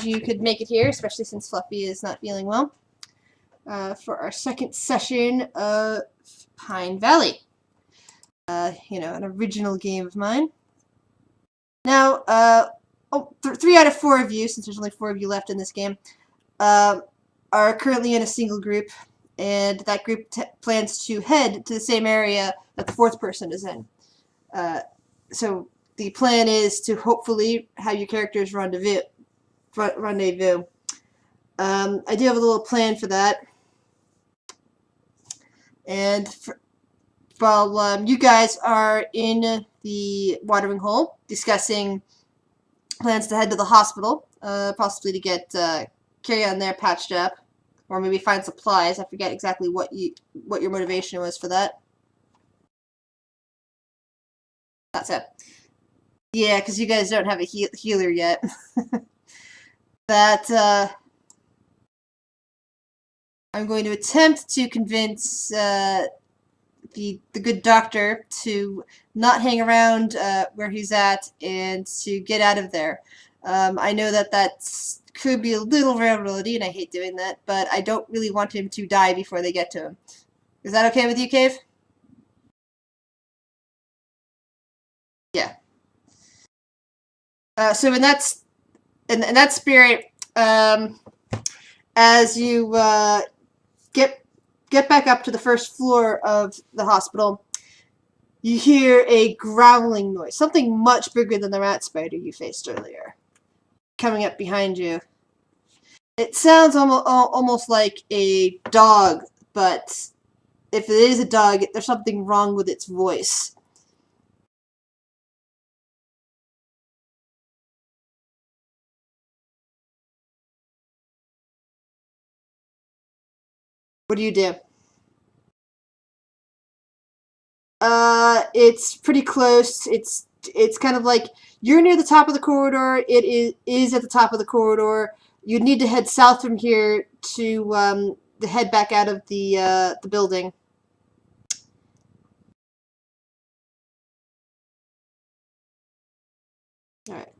you could make it here, especially since Fluffy is not feeling well, for our second session of Pine Valley. You know, an original game of mine. Now, 3 out of 4 of you, since there's only 4 of you left in this game, are currently in a single group, and that group plans to head to the same area that the 4th person is in. So the plan is to hopefully have your characters rendezvous. I do have a little plan for that, and while you guys are in the watering hole discussing plans to head to the hospital, possibly to get Carrie on there patched up, or maybe find supplies. I forget exactly what your motivation was for that. That's it. Yeah, because you guys don't have a healer yet. That I'm going to attempt to convince the good doctor to not hang around where he's at and to get out of there. I know that could be a little vulnerability, and I hate doing that, but I don't really want him to die before they get to him. Is that okay with you, Cave? Yeah. So in that spirit, as you get back up to the first floor of the hospital, you hear a growling noise, something much bigger than the rat spider you faced earlier, coming up behind you. It sounds almost like a dog, but if it is a dog, there's something wrong with its voice. What do you do? It's pretty close. It's kind of like you're near the top of the corridor. It is at the top of the corridor. You'd need to head south from here to head back out of the building. All right.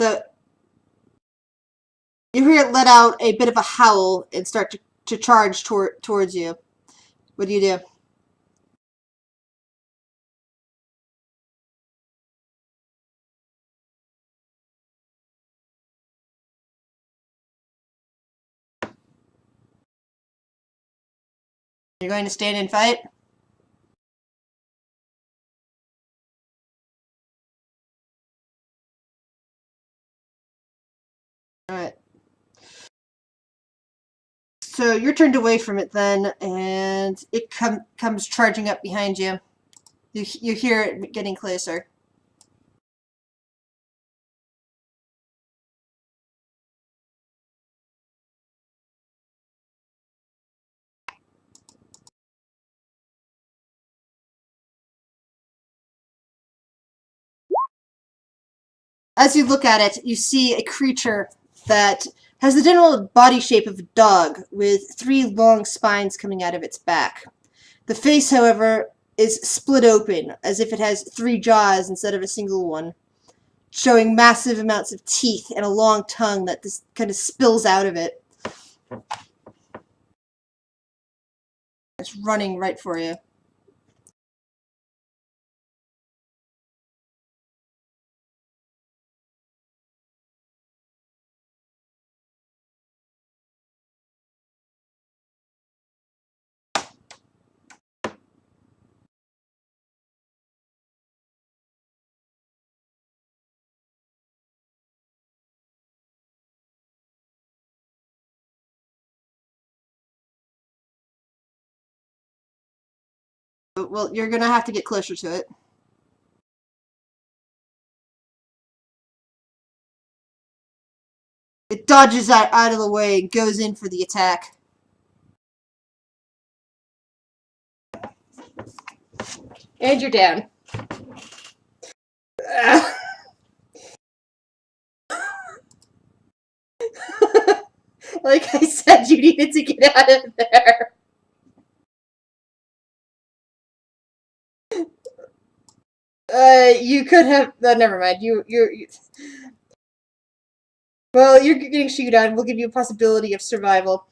So you hear it let out a bit of a howl and start to charge towards you. What do you do? You're going to stand and fight? Alright. So you're turned away from it then, and it comes charging up behind you. You hear it getting closer. As you look at it, you see a creature that has the general body shape of a dog, with 3 long spines coming out of its back. The face, however, is split open, as if it has 3 jaws instead of a single one, showing massive amounts of teeth and a long tongue that just kind of spills out of it. It's running right for you. Well, you're gonna have to get closer to it. It dodges out of the way and goes in for the attack. And you're down. Like I said, you needed to get out of there. You could have. Never mind. You Well, you're getting shoot on. We'll give you a possibility of survival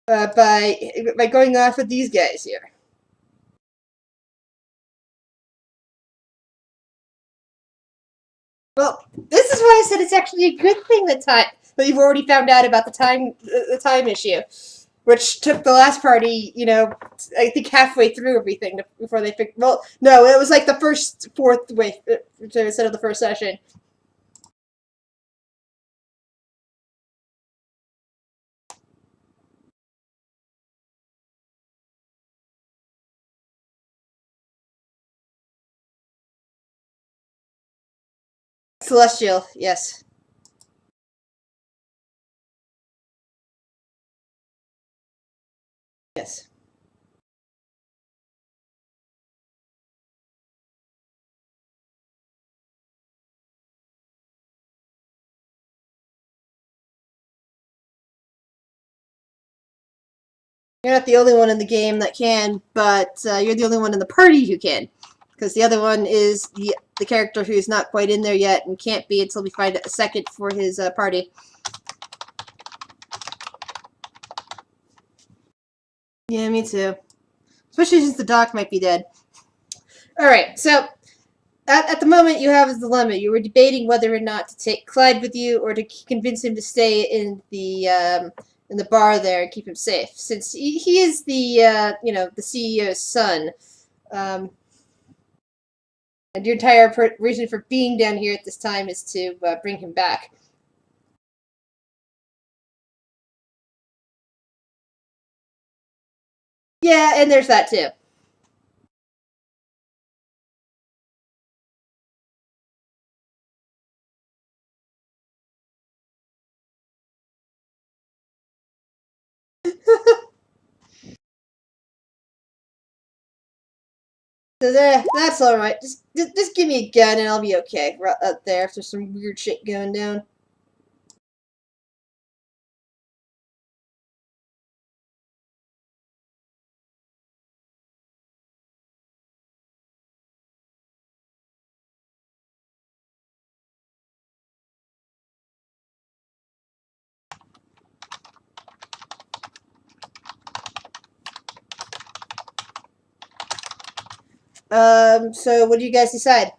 by going off with these guys here. Well, this is why I said it's actually a good thing that you've already found out about the time issue, which took the last party, I think halfway through everything before they figured. Well, no, it was like the first fourth way instead of the first session. Celestial, yes, yes. You're not the only one in the game that can, but you're the only one in the party who can. Because the other one is the character who's not quite in there yet and can't be until we find a second for his party. Yeah, me too. Especially since the doc might be dead. Alright, so at the moment you have a dilemma. You were debating whether or not to take Clyde with you or to convince him to stay in the bar there and keep him safe, since he is the CEO's son. Um, and your entire reason for being down here at this time is to bring him back. Yeah, and there's that too. So that's all right. Just give me a gun and I'll be okay. Right up there, if there's some weird shit going down. So what do you guys decide?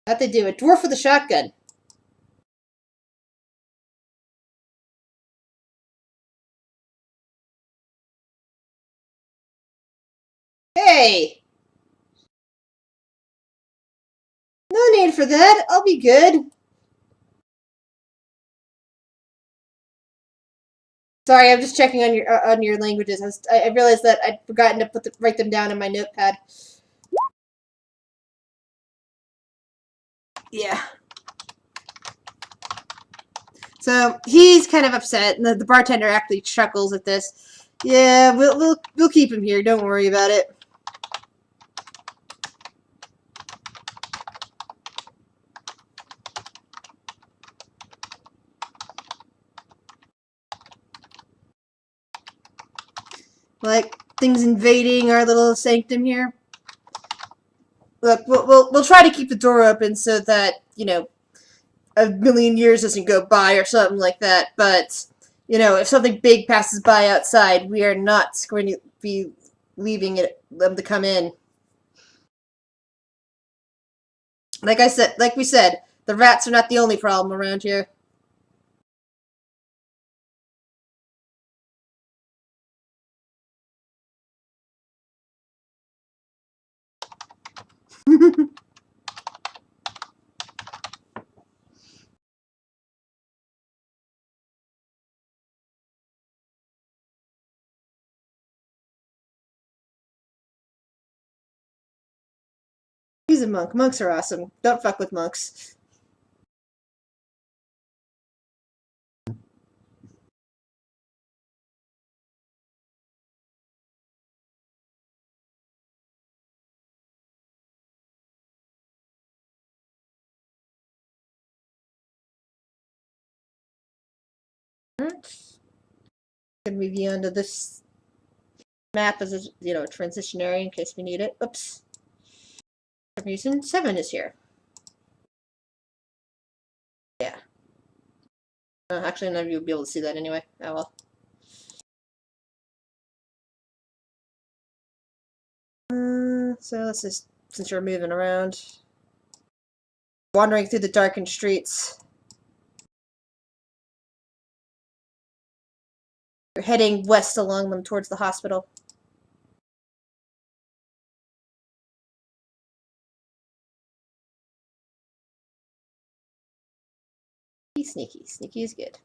How'd they do? A dwarf with a shotgun. Hey! No need for that. I'll be good. Sorry, I'm just checking on your languages. I realized that I'd forgotten to write them down in my notepad. Yeah. So he's kind of upset, and the bartender actually chuckles at this. Yeah, we'll keep him here. Don't worry about it. Like things invading our little sanctum here. Look, we'll try to keep the door open so that a million years doesn't go by or something like that. But if something big passes by outside, we are not going to be leaving them to come in. Like we said, the rats are not the only problem around here. He's a monk. Monks are awesome. Don't fuck with monks. Alright. Gonna move you onto this map as a transition area in case we need it. Oops. For some reason 7 is here. Yeah. Actually, none of you will be able to see that anyway. Oh well. So let's just, since you're moving around, wandering through the darkened streets. You're heading west along them towards the hospital. Sneaky. Sneaky is good.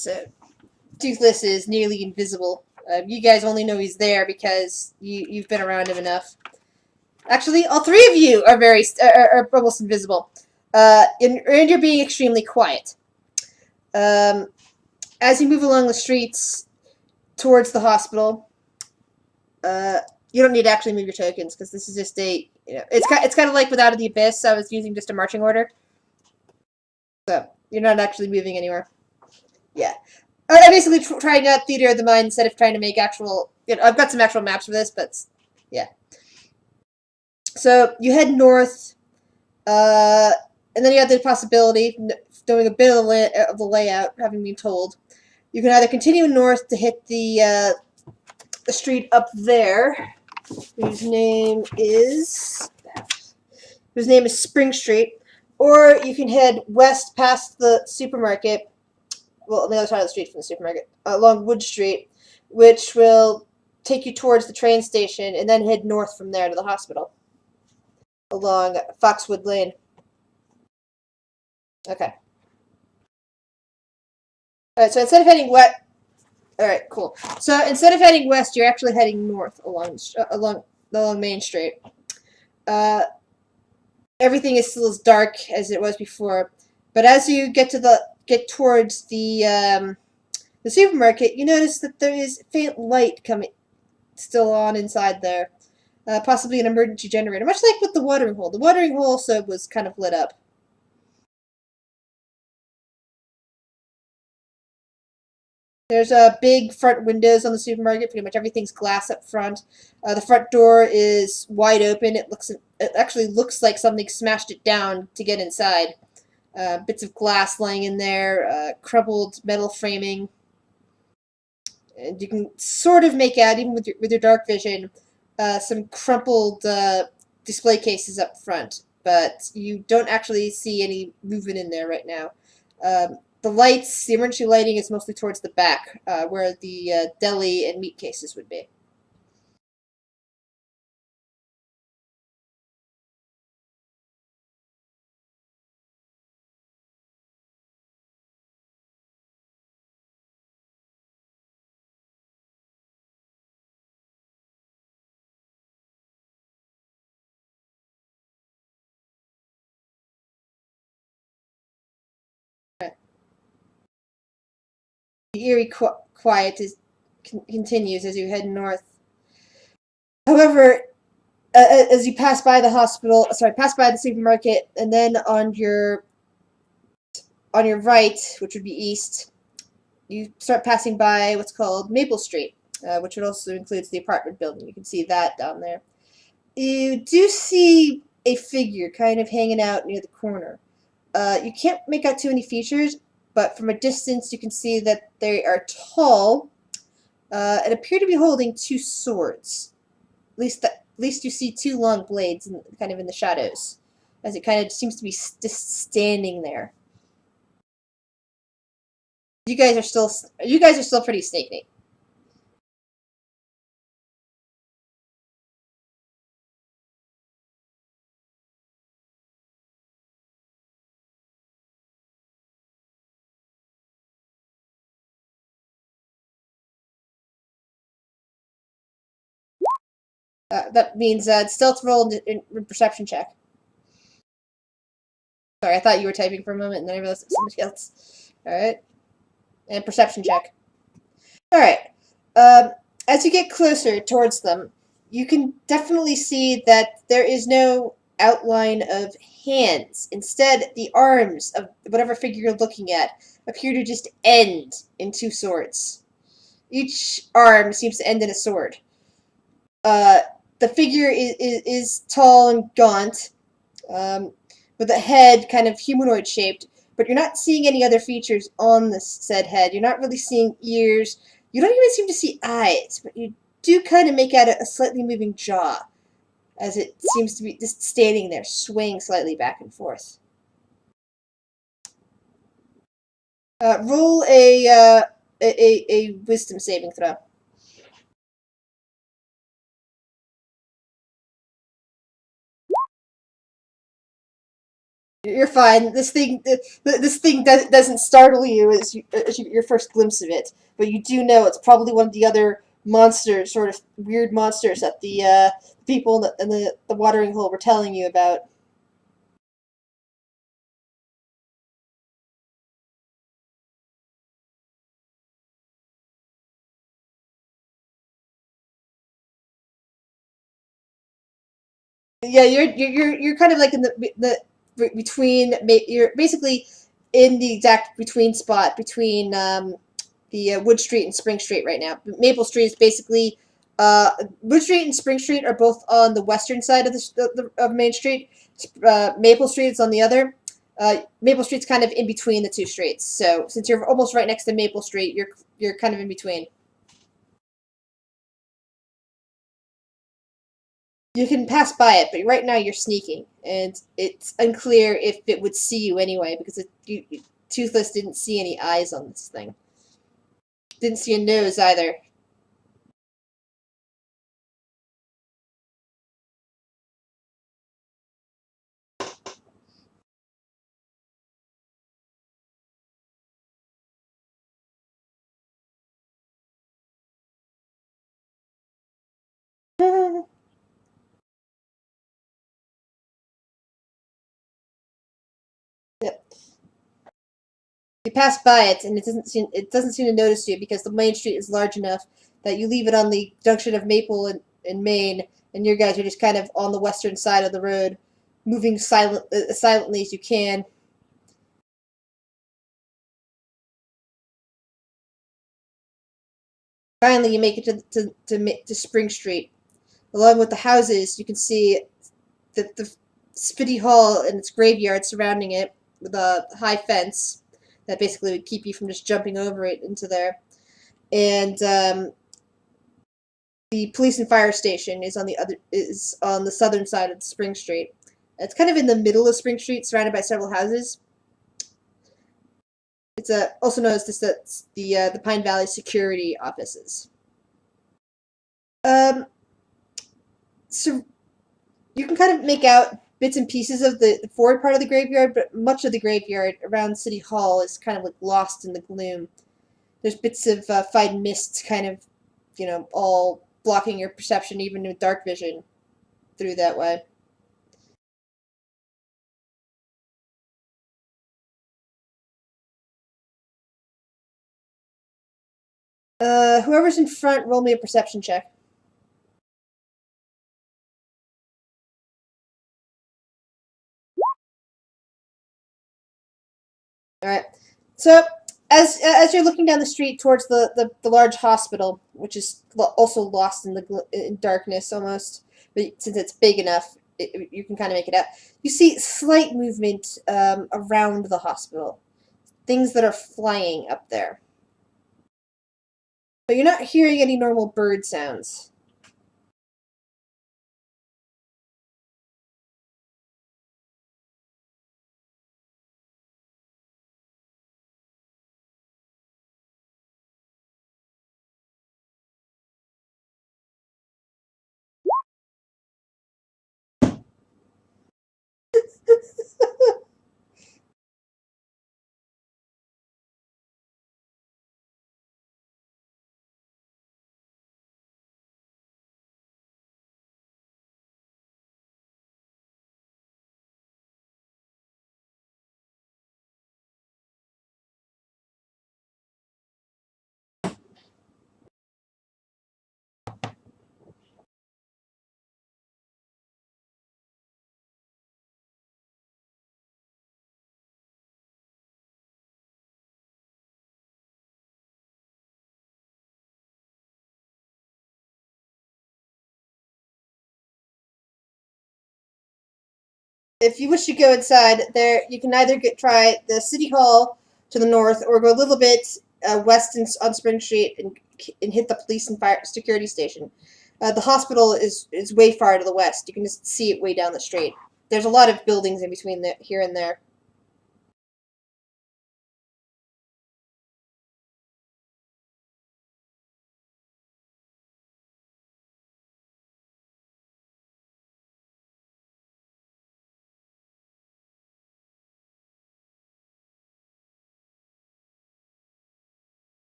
So, Toothless is nearly invisible. You guys only know he's there because you've been around him enough. Actually, all 3 of you are are almost invisible. And you're being extremely quiet. As you move along the streets towards the hospital, you don't need to actually move your tokens because this is just it's kind of like with Out of the Abyss. I was using just a marching order, so you're not actually moving anywhere. Yeah, I'm basically trying out theater of the mind instead of trying to make actual. I've got some actual maps for this, but yeah. So you head north, and then you have the possibility, knowing a bit of the layout, having been told, you can either continue north to hit the street up there, whose name is Spring Street, or you can head west past the supermarket, well, on the other side of the street from the supermarket, along Wood Street, which will take you towards the train station, and then head north from there to the hospital, along Foxwood Lane. Okay. Alright, so instead of heading west, alright, cool. So instead of heading west, you're actually heading north along Main Street. Everything is still as dark as it was before, but as you get towards the supermarket, you notice that there is faint light coming still on inside there, possibly an emergency generator, much like with the watering hole. The watering hole also was kind of lit up. There's big front windows on the supermarket. Pretty much everything's glass up front. The front door is wide open. It actually looks like something smashed it down to get inside. Bits of glass lying in there, crumpled metal framing, and you can sort of make out, even with your dark vision, some crumpled display cases up front. But you don't actually see any movement in there right now. The emergency lighting is mostly towards the back, where the deli and meat cases would be. The eerie quiet continues as you head north. However, as you pass by the supermarket, and then on your right, which would be east, you start passing by what's called Maple Street, which also includes the apartment building. You can see that down there. You do see a figure kind of hanging out near the corner. You can't make out too many features, but from a distance you can see that they are tall and appear to be holding 2 swords. At least you see 2 long blades kind of in the shadows, as it kind of seems to be just standing there. You guys are still pretty sneaky. That means stealth roll and perception check. Sorry, I thought you were typing for a moment, and then I realized it was somebody else. Alright. And perception check. Alright. As you get closer towards them, you can definitely see that there is no outline of hands. Instead, the arms of whatever figure you're looking at appear to just end in two swords. Each arm seems to end in a sword. Uh, the figure is tall and gaunt, with a head kind of humanoid shaped, but you're not seeing any other features on the said head. You're not really seeing ears. You don't even seem to see eyes, but you do kind of make out a slightly moving jaw, as it seems to be just standing there, swaying slightly back and forth. Roll a wisdom saving throw. You're fine. This thing doesn't startle you as you get your first glimpse of it, but you do know it's probably one of the other monsters, sort of weird monsters that the people in the watering hole were telling you about. Yeah, you're kind of like in the between. You're basically in the exact between spot between the Wood Street and Spring Street right now. Maple Street is basically Wood Street and Spring Street are both on the western side of of Main Street. Maple Street is on the other. Maple Street's kind of in between the two streets. So since you're almost right next to Maple Street, you're kind of in between. You can pass by it, but right now you're sneaking, and it's unclear if it would see you anyway because Toothless didn't see any eyes on this thing. Didn't see a nose either. Yep. You pass by it, and it doesn't seem to notice you because the main street is large enough that you leave it on the junction of Maple and Main, and your guys are just kind of on the western side of the road, moving as silently as you can. Finally, you make it to Spring Street. Along with the houses, you can see the Spitty Hall and its graveyard surrounding it with a high fence that basically would keep you from just jumping over it into there. And the police and fire station is on the southern side of Spring Street. It's kind of in the middle of Spring Street, surrounded by several houses. It's also known as the Pine Valley Security Offices. Um, so you can kind of make out bits and pieces of the forward part of the graveyard, but much of the graveyard around City Hall is kind of like lost in the gloom. There's bits of fine mist kind of, all blocking your perception, even with dark vision through that way. Whoever's in front, roll me a perception check. All right. So as you're looking down the street towards the large hospital, which is also lost in in darkness almost, but since it's big enough, you can kind of make it out. You see slight movement around the hospital, things that are flying up there, but you're not hearing any normal bird sounds. If you wish to go inside, there you can either try the City Hall to the north, or go a little bit west on Spring Street and hit the police and fire security station. The hospital is way far to the west. You can just see it way down the street. There's a lot of buildings in between here and there.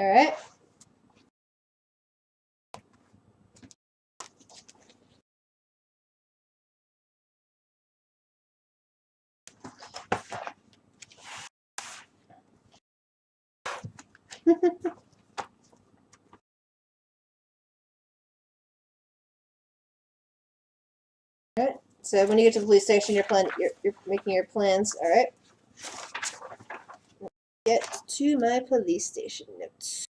All right. All right. So when you get to the police station, you're making your plans. All right. Get to my police station notes.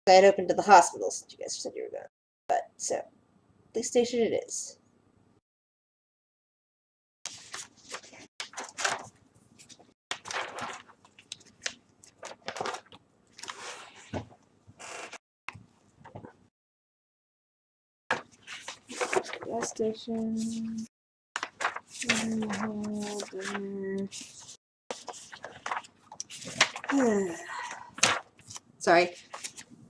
I had opened to the hospital since you guys said you were going. But so police station it is. Gas station. Sorry.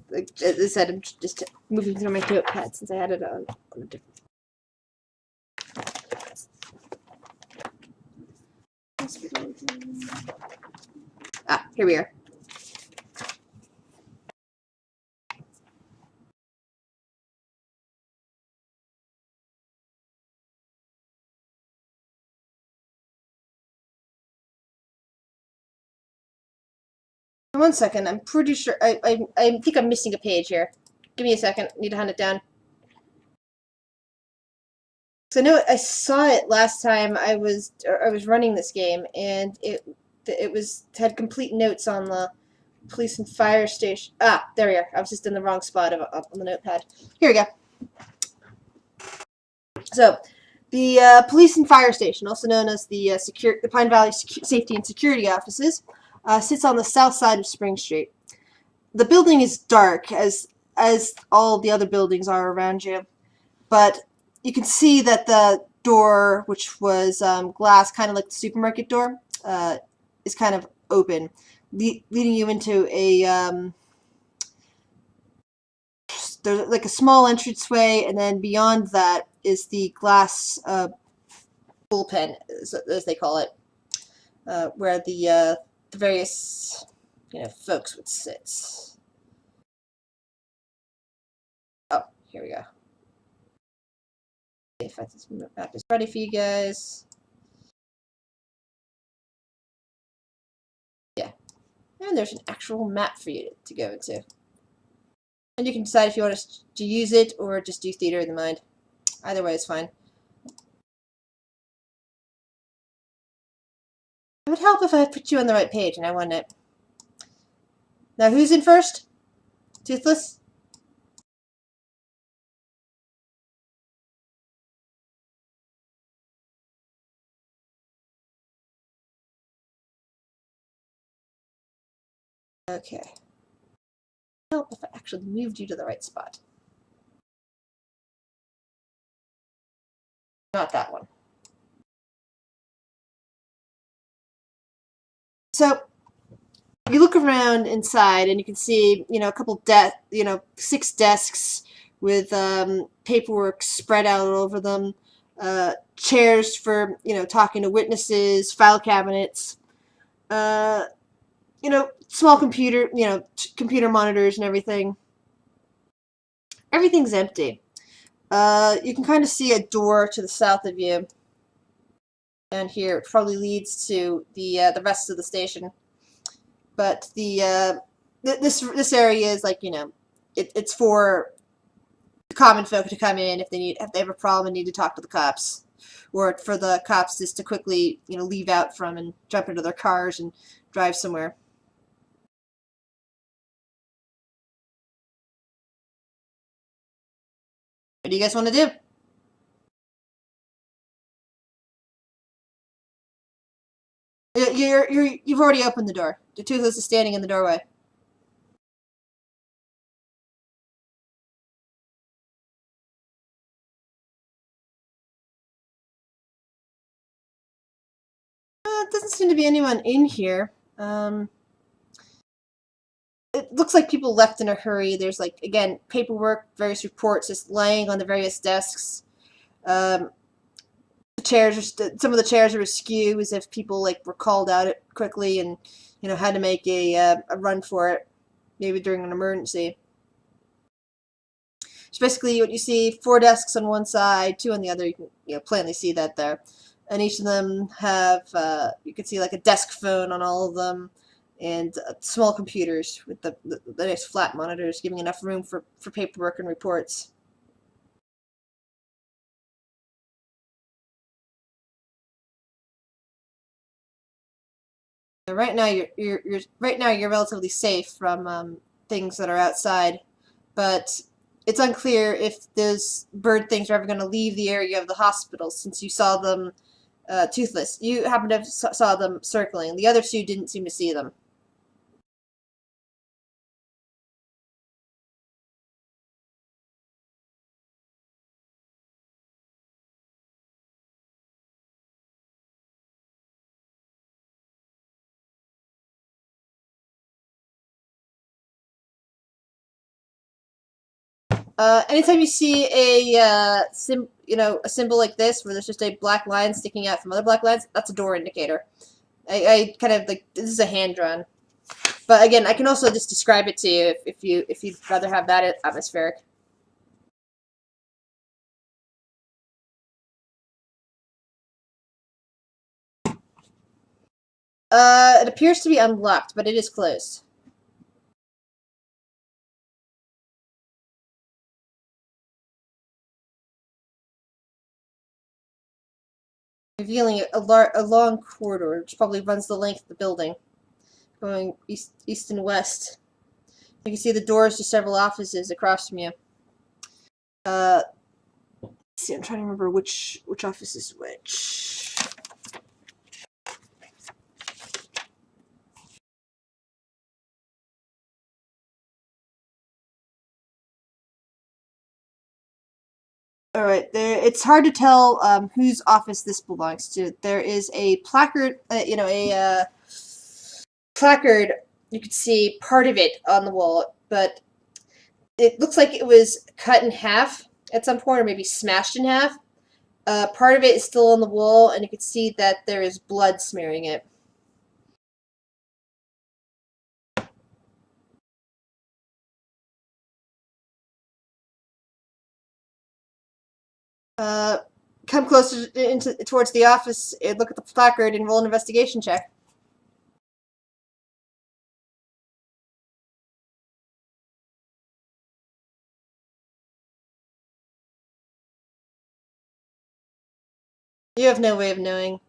Like as I said, I'm just moving through my notepad since I had it on a different. Ah, here we are. One second, I'm pretty sure I think I'm missing a page here. Give me a second. Need to hunt it down. So I know I saw it last time I was running this game, and it had complete notes on the police and fire station. Ah, there we are. I was just in the wrong spot on the notepad. Here we go. So, the police and fire station, also known as the Pine Valley Safety and Security Offices, sits on the south side of Spring Street. The building is dark, as all the other buildings are around you, but you can see that the door, which was glass, kind of like the supermarket door, is kind of open, leading you into a there's like a small entranceway, and then beyond that is the glass bullpen, as they call it, where the various folks would sit. Oh, here we go. If this map is ready for you guys. Yeah, and there's an actual map for you to go into. And you can decide if you want to use it or just do theater of the mind. Either way is fine. It would help if I put you on the right page and I won it. Now, who's in first? Toothless? Okay. Help if I actually moved you to the right spot. Not that one. So, you look around inside and you can see, a couple 6 desks with paperwork spread out over them, chairs for, talking to witnesses, file cabinets, small computer, computer monitors and everything. Everything's empty. You can kind of see a door to the south of you. And here, it probably leads to the rest of the station. But this area is like, it's for the common folk to come in if they have a problem and need to talk to the cops, or for the cops just to quickly leave out from and jump into their cars and drive somewhere. What do you guys want to do? You've already opened the door. The Toothless is standing in the doorway. Doesn't seem to be anyone in here. It looks like people left in a hurry. There's, like, again, paperwork, various reports just laying on the various desks. The chairs are some of the chairs are askew, as if people, like, were called out quickly and, you know, had to make a run for it, maybe during an emergency. So basically, what you see: 4 desks on one side, 2 on the other. You can, you know, plainly see that there, and each of them have you can see, like, a desk phone on all of them, and small computers with the nice flat monitors, giving enough room for paperwork and reports. Right now, you're relatively safe from things that are outside, but it's unclear if those bird things are ever going to leave the area of the hospital, since you saw them toothless. You happen to have saw them circling. The other 2 didn't seem to see them. Anytime you see a a symbol like this, where there's just a black line sticking out from other black lines, that's a door indicator. I kind of, like, this is a hand drawn, but again, I can also just describe it to you if you'd rather have that atmospheric. It appears to be unlocked, but it is closed, revealing a long corridor, which probably runs the length of the building, going east and west. You can see the doors to several offices across from you. Let's see, I'm trying to remember which office is which. All right, it's hard to tell whose office this belongs to. There is a placard, placard. You could see part of it on the wall, but it looks like it was cut in half at some point, or maybe smashed in half. Part of it is still on the wall, and you can see that there is blood smearing it. Uh, Come closer towards the office, and look at the placard, and roll an investigation check. You have no way of knowing.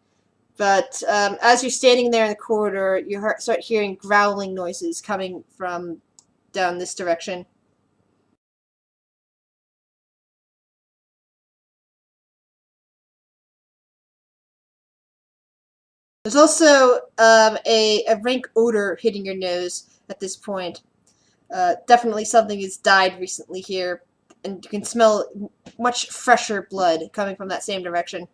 But as you're standing there in the corridor, you start hearing growling noises coming from down this direction. There's also a rank odor hitting your nose at this point. Definitely something has died recently here, and you can smell much fresher blood coming from that same direction.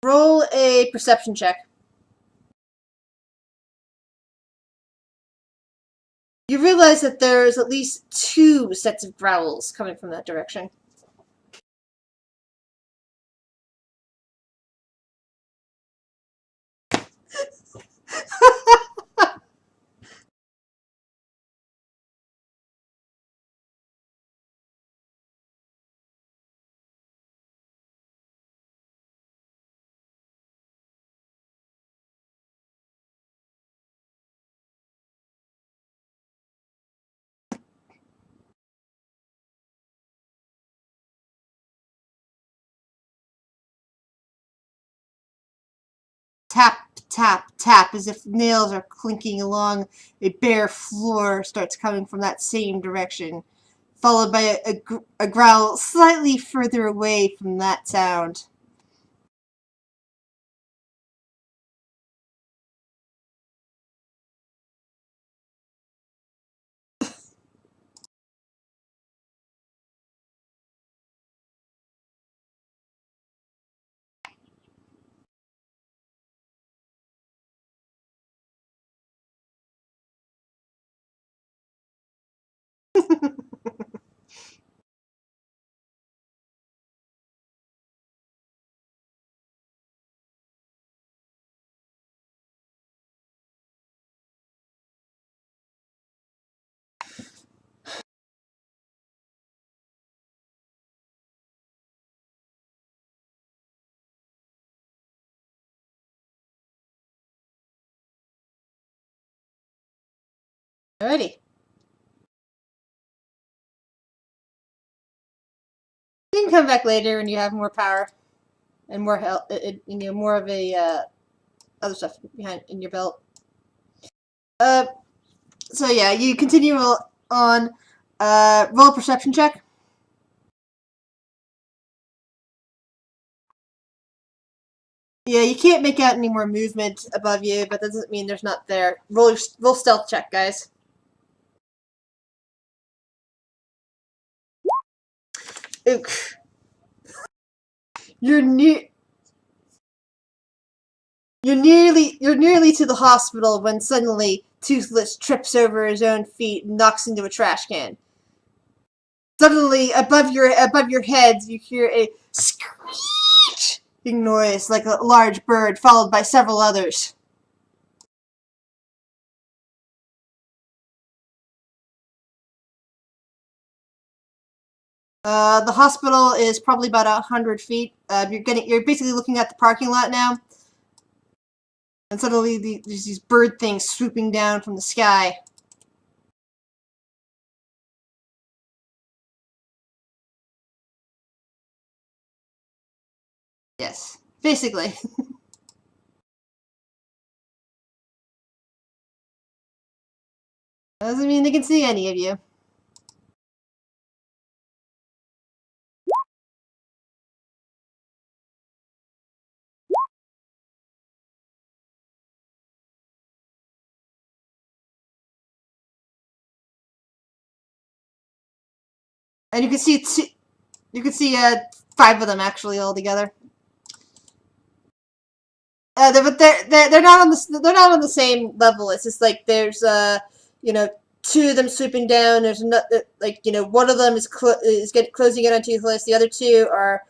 Roll a perception check. You realize that there's at least 2 sets of growls coming from that direction. tap, tap, tap, as if nails are clinking along a bare floor starts coming from that same direction, followed by a growl slightly further away from that sound. Alrighty. You can come back later when you have more power and more health, more of a other stuff behind in your belt. So yeah, you continue on. Roll a perception check. Yeah, you can't make out any more movement above you, but that doesn't mean there's not there. Roll stealth check, guys. Ook. You're near. You're nearly to the hospital when suddenly Toothless trips over his own feet and knocks into a trash can. Suddenly, above your heads, you hear a screeching noise like a large bird, followed by several others. The hospital is probably about 100 feet. You're basically looking at the parking lot now, and suddenly there's these bird things swooping down from the sky. Yes, basically. Doesn't mean they can see any of you. And you can see 5 of them actually all together. But they're not on the same level. It's just like there's you know 2 of them swooping down. There's another, like, one of them is closing in on Toothless. The other 2 are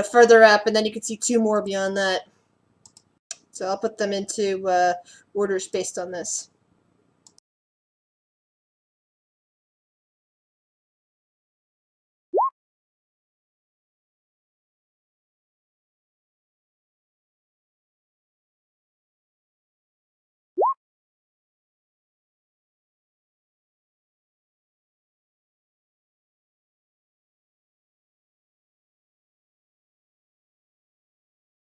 further up, and then you can see 2 more beyond that. So I'll put them into orders based on this.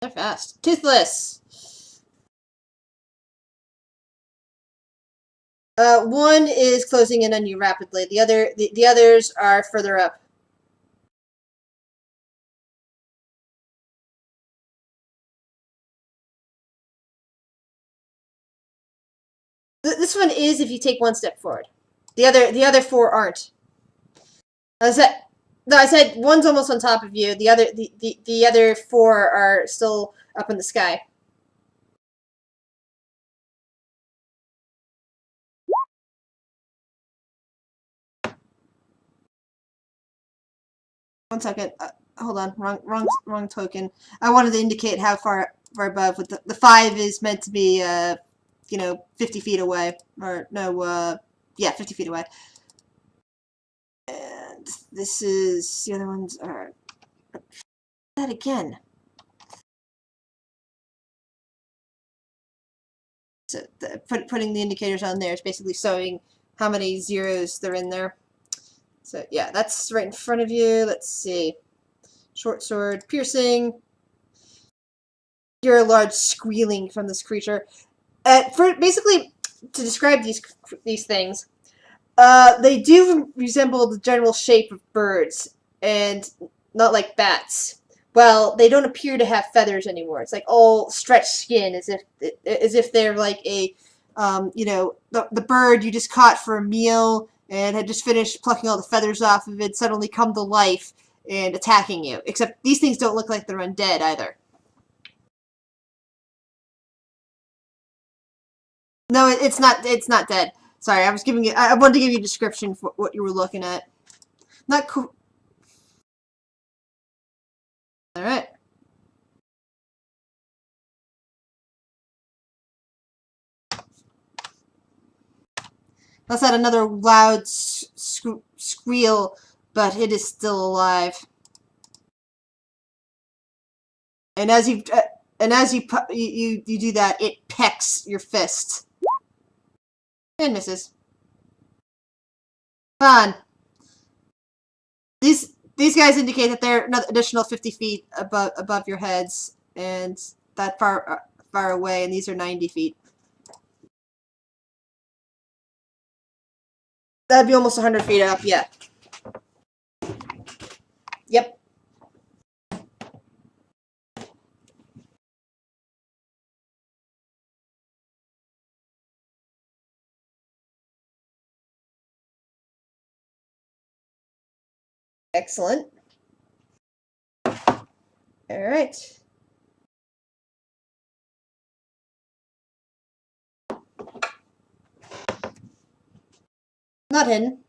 They're fast. Toothless. One is closing in on you rapidly. The others are further up. This one is if you take 1 step forward. The other 4 aren't. I said no. I said one's almost on top of you. The other 4 are still up in the sky. One second. Hold on. Wrong token. I wanted to indicate how far above. With the 5 is meant to be 50 feet away, or no, yeah, 50 feet away. And this is the other ones are that again. So putting the indicators on there is basically showing how many zeros they're in there. So yeah, that's right in front of you. Let's see. Short sword, piercing. hear a large squealing from this creature. Basically, to describe these things, they do resemble the general shape of birds, and not like bats. Well, they don't appear to have feathers anymore. It's like all stretched skin, as if they're like a, the bird you just caught for a meal and had just finished plucking all the feathers off of it, suddenly come to life and attacking you. Except these things don't look like they're undead either. No, it's not. It's not dead. Sorry, I was giving you. I wanted to give you a description for what you were looking at. Not cool. All right. Let's add another loud squeal, but it is still alive. And as you do that, it pecks your fist and misses. Fun. These guys indicate that they're another additional 50 feet above your heads, and that far away, and these are 90 feet. That'd be almost 100 feet up, yeah. Yep. Excellent. All right. Not hidden.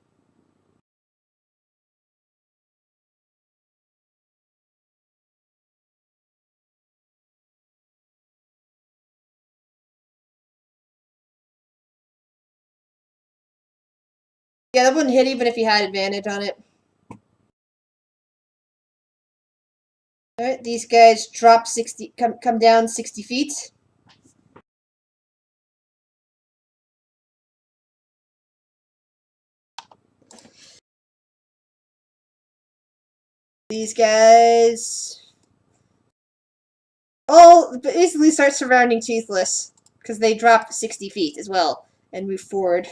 Yeah, that wouldn't hit even if you had advantage on it. Alright, these guys drop 60, come down 60 feet. These guys all basically start surrounding Toothless, because they drop 60 feet as well, and move forward.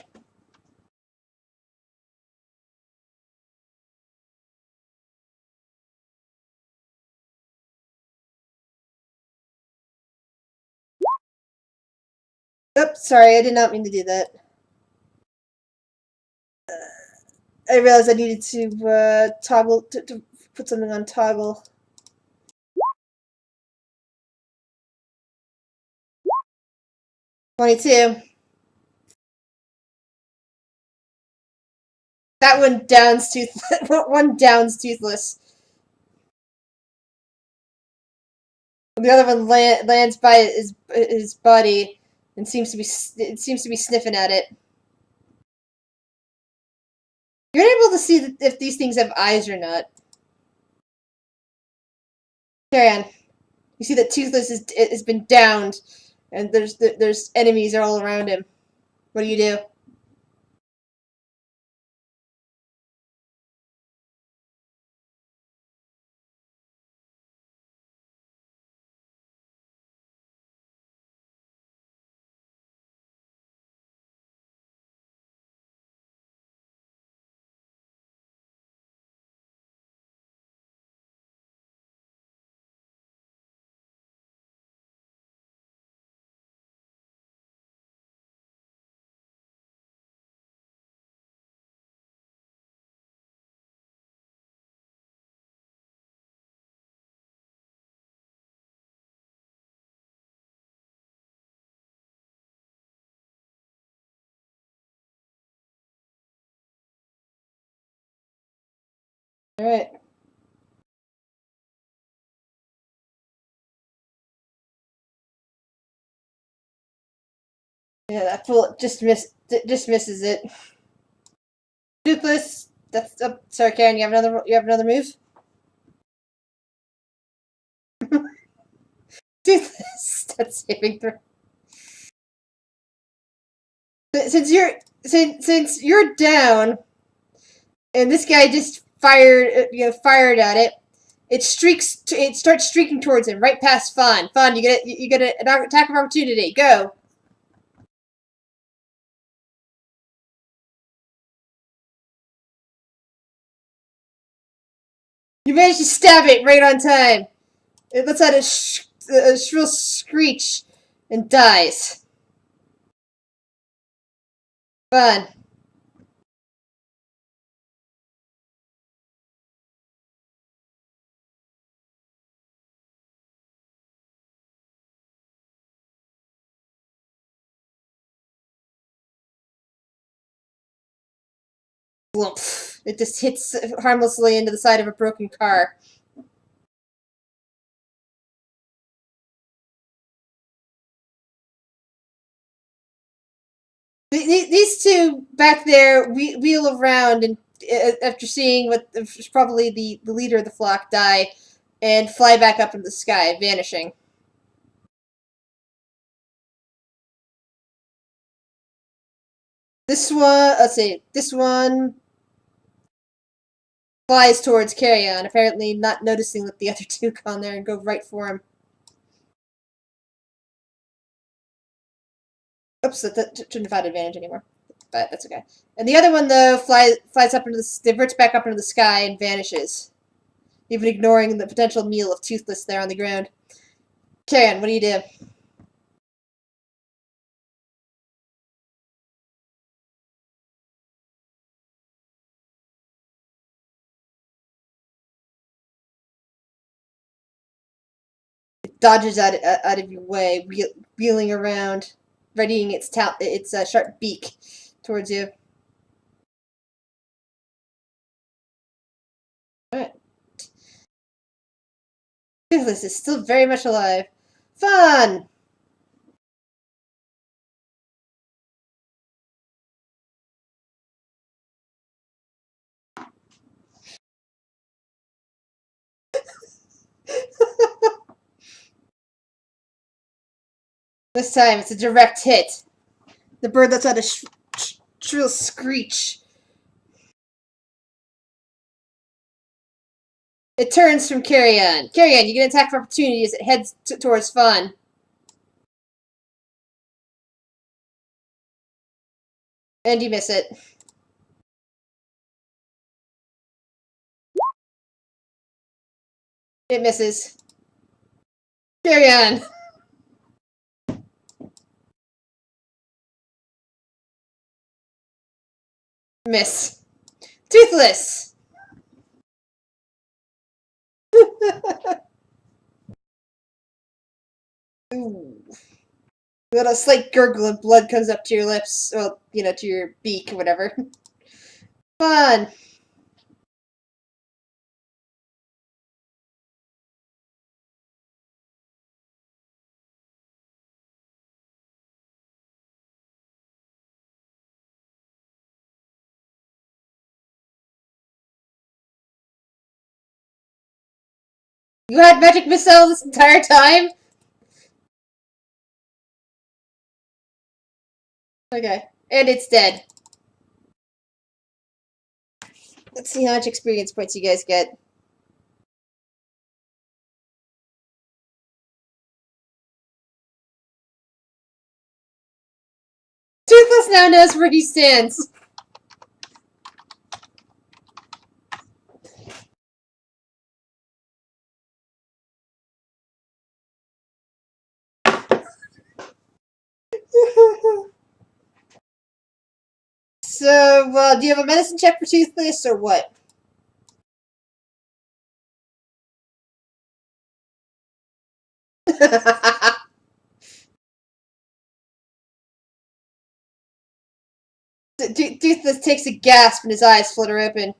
Oops, sorry, I did not mean to do that. I realized I needed to toggle, to put something on toggle. $22. That one downs Toothless. One downs Toothless. The other one lands by his body and seems to be sniffing at it. You're able to see if these things have eyes or not. Carry on. You see that Toothless has been downed, and there's enemies all around him. What do you do? All right. Yeah, that fool just misses it. Toothless. That's sorry, Karen. You have another move. Toothless. That's saving throw. Since you're down, and this guy just fired at it, It starts streaking towards him, right past Fawn. Fawn, you get an attack of opportunity. Go. You manage to stab it right on time. It lets out a shrill screech and dies. Fawn. It just hits harmlessly into the side of a broken car. These two back there wheel around and after seeing what was probably the leader of the flock die and fly back up into the sky, vanishing. This one, let's see, this one flies towards Carrion, apparently not noticing that the other two come there and go right for him. Oops, that shouldn't have had advantage anymore, but that's okay. And the other one, though, flies up into the, diverts back up into the sky and vanishes, even ignoring the potential meal of Toothless there on the ground. Carrion, what do you do? Dodges out of your way, wheeling around, readying its sharp beak towards you. Alright. Toothless is still very much alive. Fun! This time it's a direct hit. The bird lets out a shrill screech. It turns from Carrion. Carrion, you get an attack of opportunity as it heads towards Fawn. And you miss it. It misses. Carrion! Miss. Toothless! Ooh. You got a slight gurgle and blood comes up to your lips. Well, to your beak or whatever. Fun! You had magic missile this entire time? Okay. And it's dead. Let's see how much experience points you guys get. Toothless now knows where he stands. So, do you have a medicine check for Toothless or what? Toothless takes a gasp and his eyes flutter open.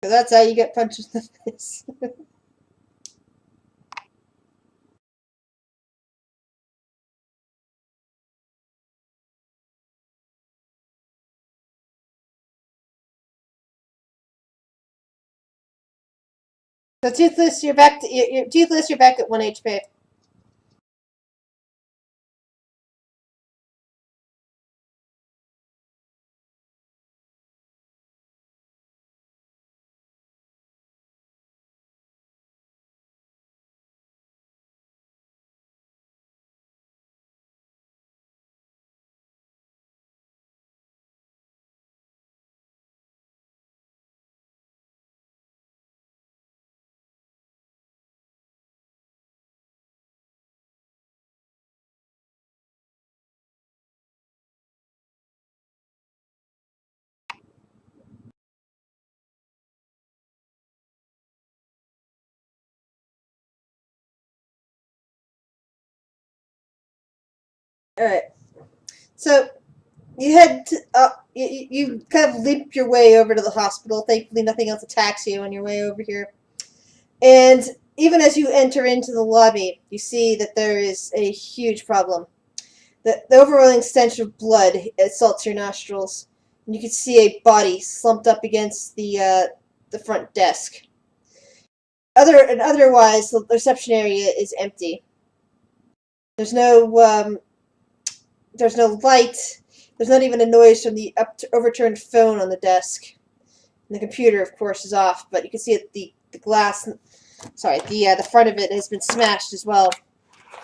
So that's how you get punched in the face. So toothless, you're back to you're toothless. You're back at 1 HP. All right. So you head to, you kind of leap your way over to the hospital. Thankfully, nothing else attacks you on your way over here. And even as you enter into the lobby, you see that there is a huge problem. The overwhelming stench of blood assaults your nostrils, and you can see a body slumped up against the front desk. Otherwise, the reception area is empty. There's no there's no light. There's not even a noise from the overturned phone on the desk. And the computer, of course, is off, but you can see that the glass, sorry, the front of it has been smashed as well.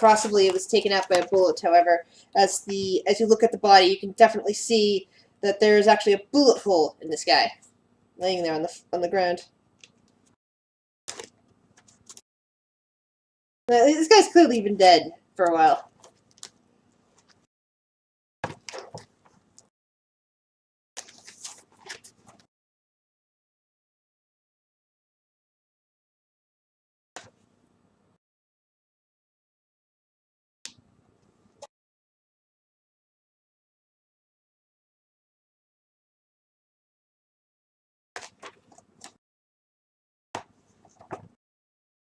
Possibly it was taken out by a bullet. However, as you look at the body, you can definitely see that there is actually a bullet hole in this guy, laying there on the ground. Now, this guy's clearly been dead for a while.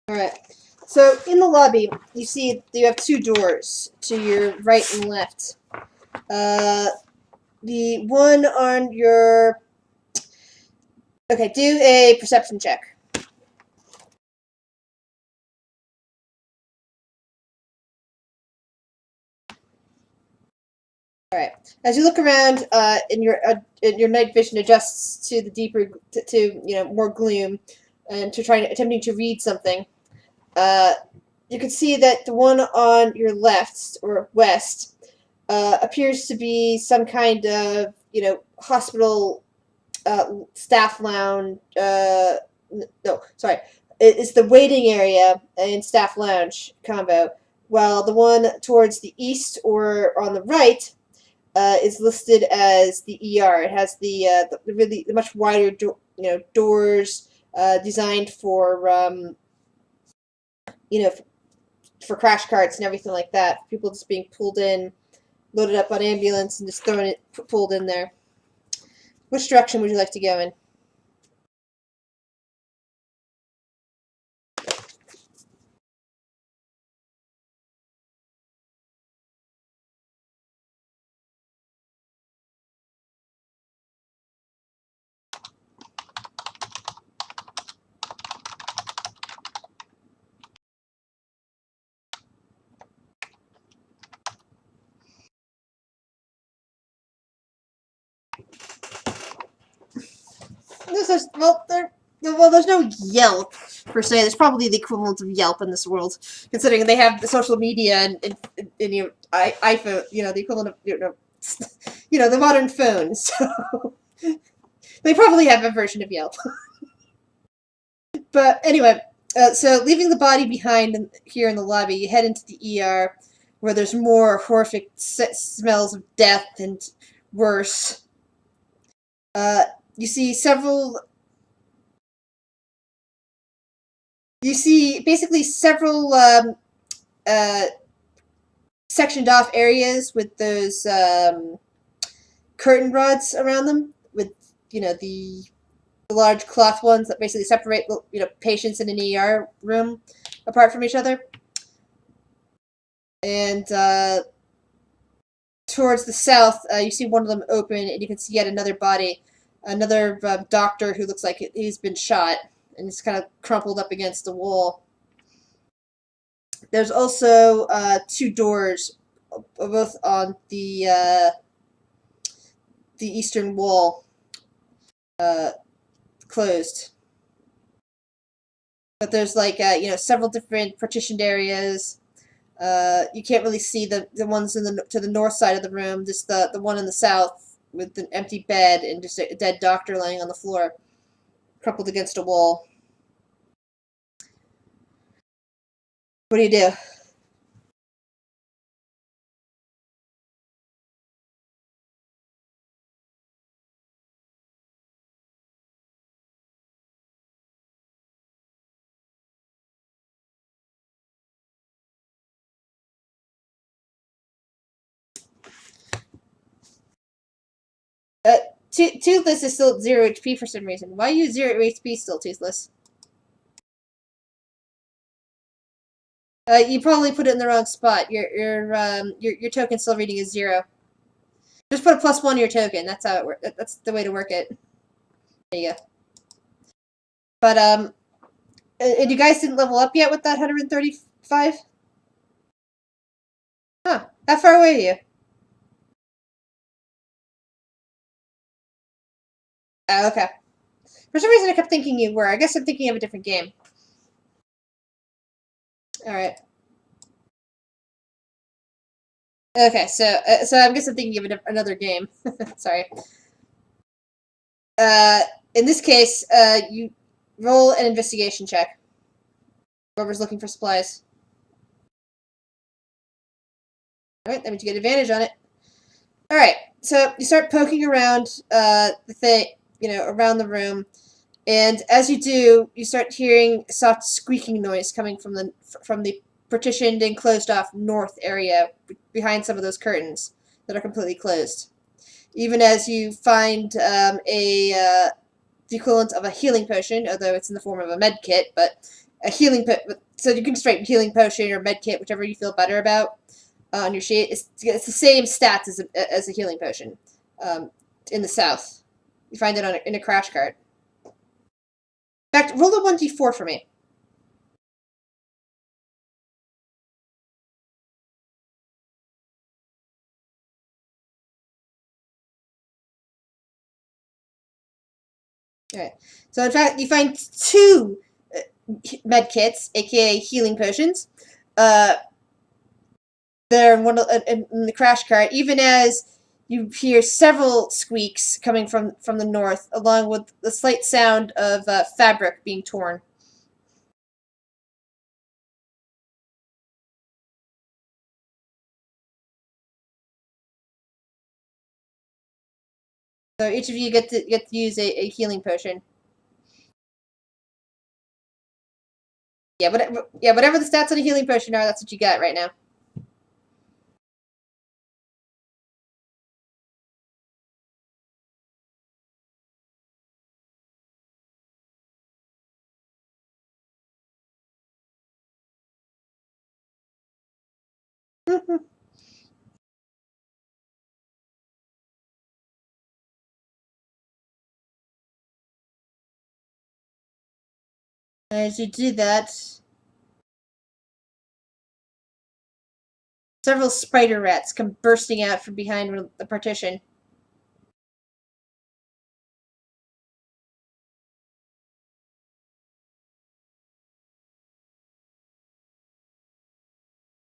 All right. So in the lobby, you see you have two doors to your right and left. The one on your okay. Do a perception check. All right. As you look around, your night vision adjusts to the deeper to more gloom, and to attempting to read something. Uh, you can see that the one on your left or west appears to be some kind of hospital staff lounge. No, sorry, it's the waiting area and staff lounge combo. While the one towards the east or on the right is listed as the ER. It has the much wider doors designed for you know for crash carts and everything like that. People just being pulled in, loaded up on ambulance, and just thrown it pulled in there. Which direction would you like to go in? This is there's no Yelp per se. There's probably the equivalent of Yelp in this world, considering they have the social media and iPhone, the equivalent of the modern phone. So they probably have a version of Yelp. But anyway, so leaving the body behind here in the lobby, you head into the ER, where there's more horrific smells of death and worse. You see several. You see basically several uh, sectioned off areas with those curtain rods around them, with the the large cloth ones that basically separate patients in an ER room apart from each other. And towards the south, you see one of them open, and you can see yet another body, another doctor who looks like he's been shot, and he's kind of crumpled up against the wall. There's also 2 doors, both on the eastern wall, closed. But there's like several different partitioned areas. You can't really see the ones to the north side of the room. Just the one in the south with an empty bed and just a dead doctor laying on the floor, crumpled against a wall. What do you do? Uh, Toothless is still at 0 HP for some reason. Why are you 0 HP still, Toothless? You probably put it in the wrong spot. Your token still reading is 0. Just put a +1 on your token. That's how it works. That's the way to work it. There you go. But and you guys didn't level up yet with that 135? Huh? How far away are you? Oh, okay. For some reason, I kept thinking you were. I guess I'm thinking of a different game. All right. Okay, so I guess I'm thinking of another game. Sorry. In this case, you roll an investigation check. Whoever's looking for supplies. All right, that means you get advantage on it. All right, so you start poking around the thing, around the room, and as you do, you start hearing a soft squeaking noise coming from the partitioned and closed off north area behind some of those curtains that are completely closed. Even as you find the equivalent of a healing potion, although it's in the form of a med kit, but a healing so you can just write healing potion or med kit, whichever you feel better about on your sheet. It's the same stats as a healing potion in the south. You find it in a crash cart. In fact, roll a 1d4 for me. Alright. So, in fact, you find 2 med kits, aka healing potions. There in the crash cart, even as you hear several squeaks coming from the north, along with the slight sound of fabric being torn. So each of you get to use a healing potion. Yeah, whatever the stats on a healing potion are, that's what you got right now. As you do that, several spider rats come bursting out from behind the partition.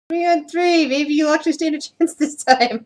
Three on 3. Maybe you'll actually stand a chance this time.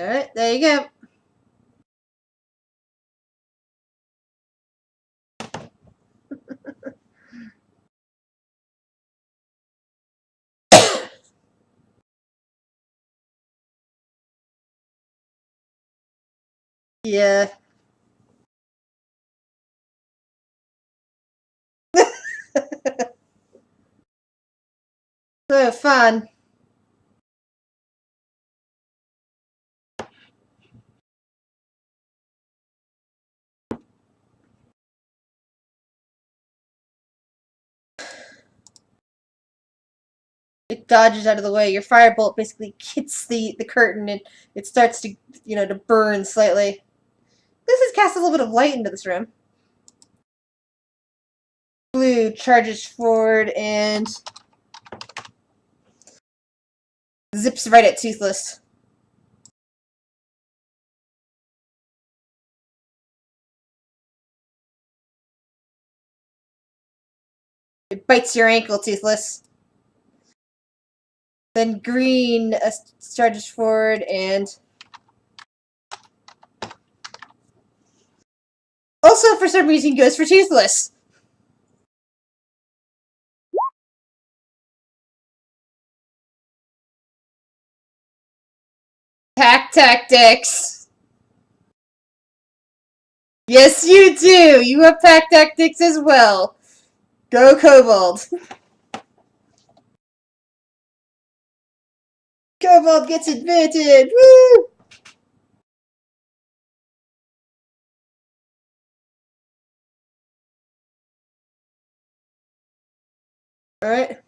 All right, there you go. Yeah. So fun. It dodges out of the way. Your firebolt basically hits the curtain and it starts to, to burn slightly. This has cast a little bit of light into this room. Blue charges forward and zips right at Toothless. It bites your ankle, Toothless. Then green charges forward and also for some reason goes for Toothless. Pack tactics. Yes, you do. You have pack tactics as well. Go Kobold. Kobold gets inverted. Woo! Alright.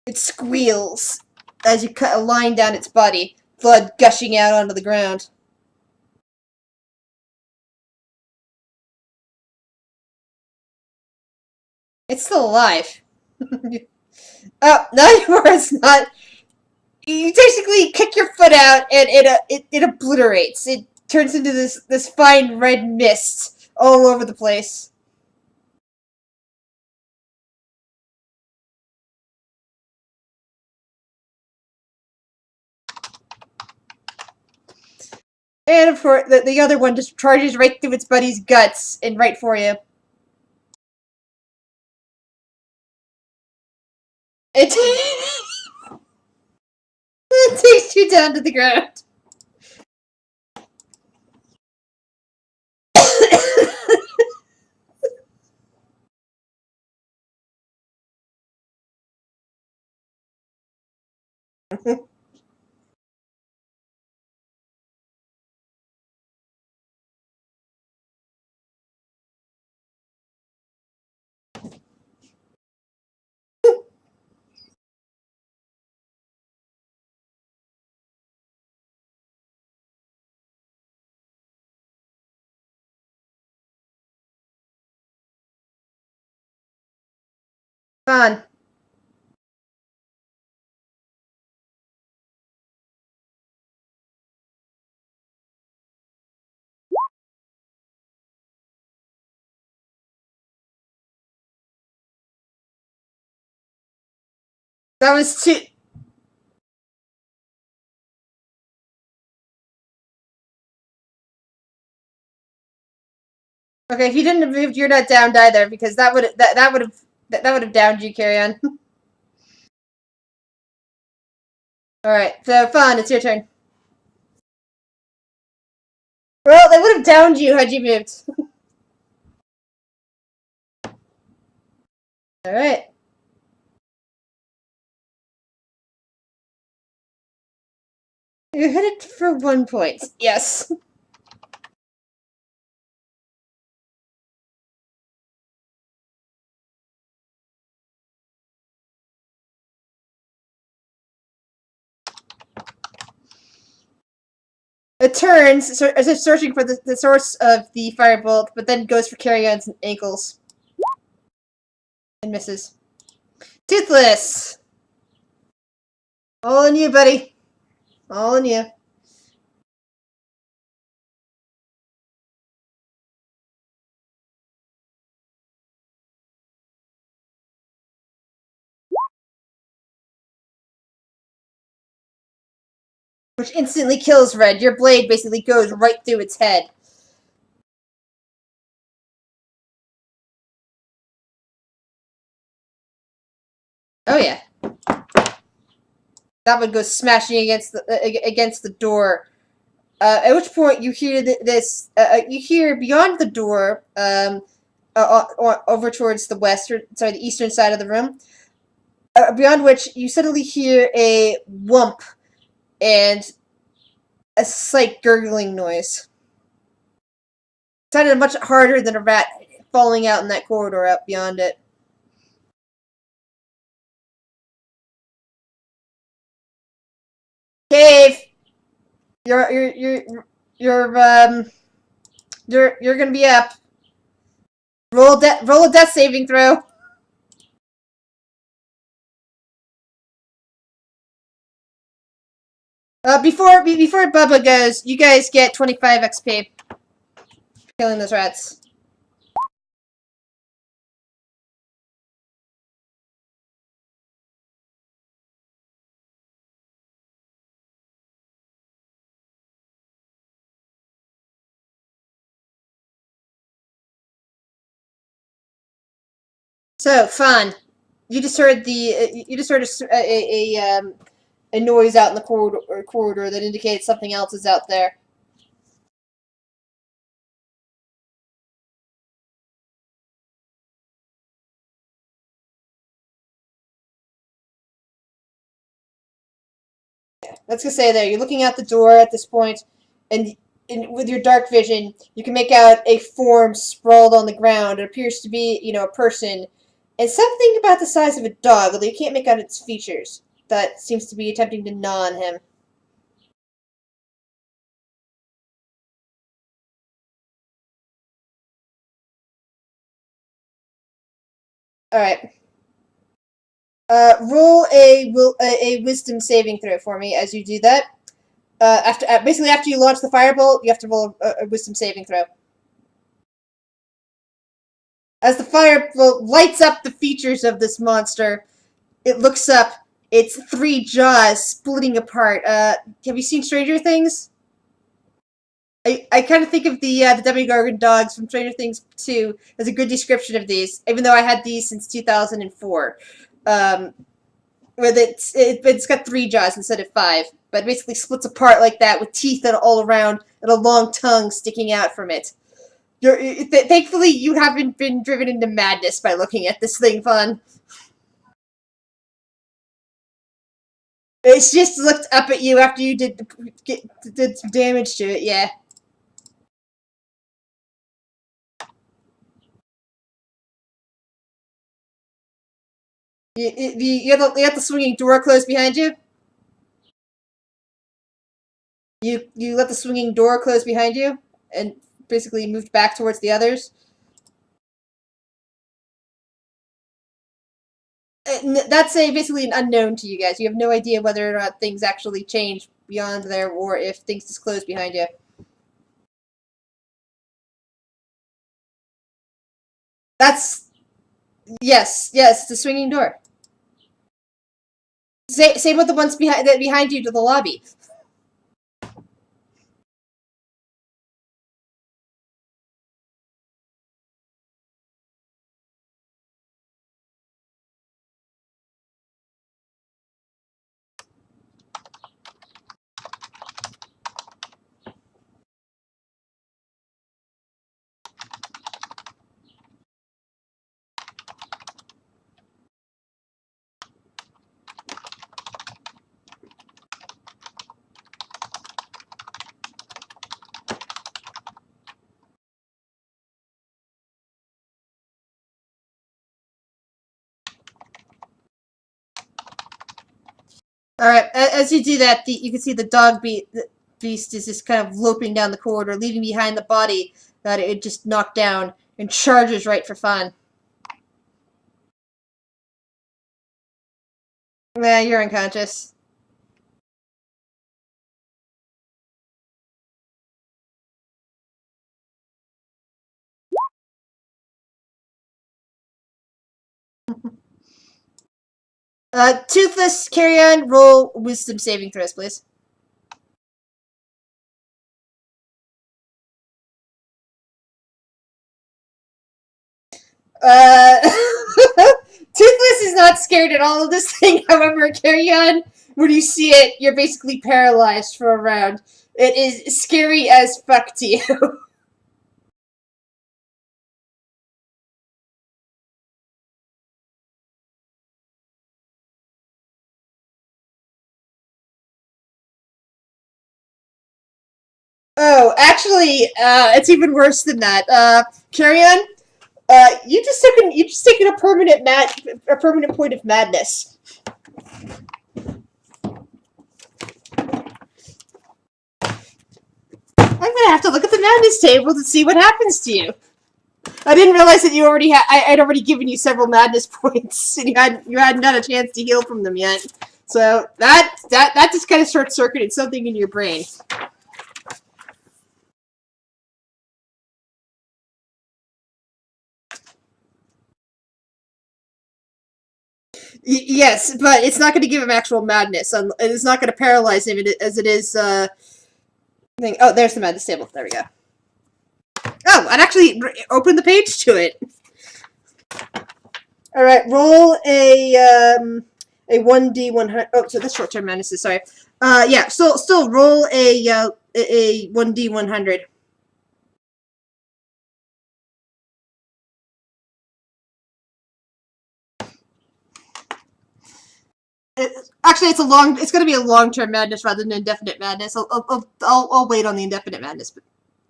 It squeals as you cut a line down its body, blood gushing out onto the ground. It's still alive. Oh, no, it's not. You basically kick your foot out, and it obliterates. It turns into this fine red mist all over the place. And of course, the other one just charges right through its buddy's guts and right for you. It, it takes you down to the ground. Fun. That was too. Okay, if you didn't have moved, you're not downed either because that would have downed you. Carry on. All right, so Fawn, it's your turn. Well, they would have downed you had you moved. All right. You hit it for 1 point. Yes. It turns, as if searching for the source of the firebolt, but then goes for Carry-On's ankles. And misses. Toothless! All on you, buddy. All on you. Which instantly kills Red. Your blade basically goes right through its head. Oh yeah. That one goes smashing against the door At which point you hear this. You hear beyond the door, over towards the the eastern side of the room. Beyond which you suddenly hear a whump and a slight gurgling noise. It sounded much harder than a rat falling out in that corridor out beyond it. Cave, you're you're gonna be up. Roll a death saving throw. Before Bubba goes, you guys get 25 XP killing those rats. So fun. You just heard a noise out in the corridor that indicates something else is out there. Let's just say there. You're looking out the door at this point, and with your dark vision, you can make out a form sprawled on the ground. It appears to be, a person, and something about the size of a dog, although you can't make out its features. That seems to be attempting to gnaw on him. All right. Roll a wisdom saving throw for me as you do that. Basically after you launch the firebolt, you have to roll a wisdom saving throw. As the firebolt lights up the features of this monster, it looks up. Its three jaws splitting apart. Have you seen Stranger Things? I kind of think of the Demogorgon dogs from Stranger Things 2 as a good description of these, even though I had these since 2004. Where it's got three jaws instead of five, but it basically splits apart like that with teeth all around and a long tongue sticking out from it. Thankfully, you haven't been driven into madness by looking at this thing, Fun. It's just looked up at you after you did some damage to it, yeah. You got the swinging door closed behind you? You let the swinging door close behind you and basically moved back towards the others? That's basically an unknown to you guys. You have no idea whether or not things actually change beyond there or if things just close behind you. That's... Yes, the swinging door. Same with the ones behind you to the lobby. Alright, as you do that, you can see the beast is just kind of loping down the corridor, leaving behind the body that it just knocked down, and charges right for Fun. Yeah, you're unconscious. Toothless, carry on, roll wisdom saving throws, please. Toothless is not scared at all of this thing, however, carry on. When you see it, you're basically paralyzed for a round. It is scary as fuck to you. Oh, actually, it's even worse than that. Carry on. You just taken a permanent point of madness. I'm gonna have to look at the madness table to see what happens to you. I didn't realize that you already had. I'd already given you several madness points, and you hadn't had a chance to heal from them yet. So that just kind of short circuited something in your brain. Yes, but it's not going to give him actual madness. It's not going to paralyze him as it is. Thing. Oh, there's the madness table. There we go. Oh, I'd actually open the page to it. All right, roll a 1d100. Oh, so that's short term madness. Sorry. Yeah. Still roll a 1d100. Actually, it's going to be a long-term madness rather than indefinite madness. I'll wait on the indefinite madness, but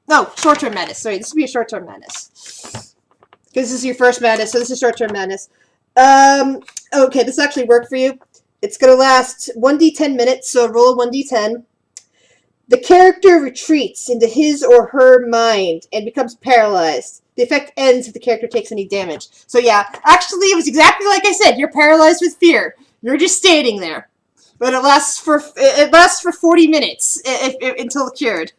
no, short-term madness. Sorry, this will be a short-term madness because this is your first madness, so this is short-term madness. Okay, this actually worked for you. It's going to last 1d10 minutes, so roll a 1d10. The character retreats into his or her mind and becomes paralyzed. The effect ends if the character takes any damage. So yeah, actually, it was exactly like I said. You're paralyzed with fear. You're just standing there, but it lasts for 40 minutes until cured.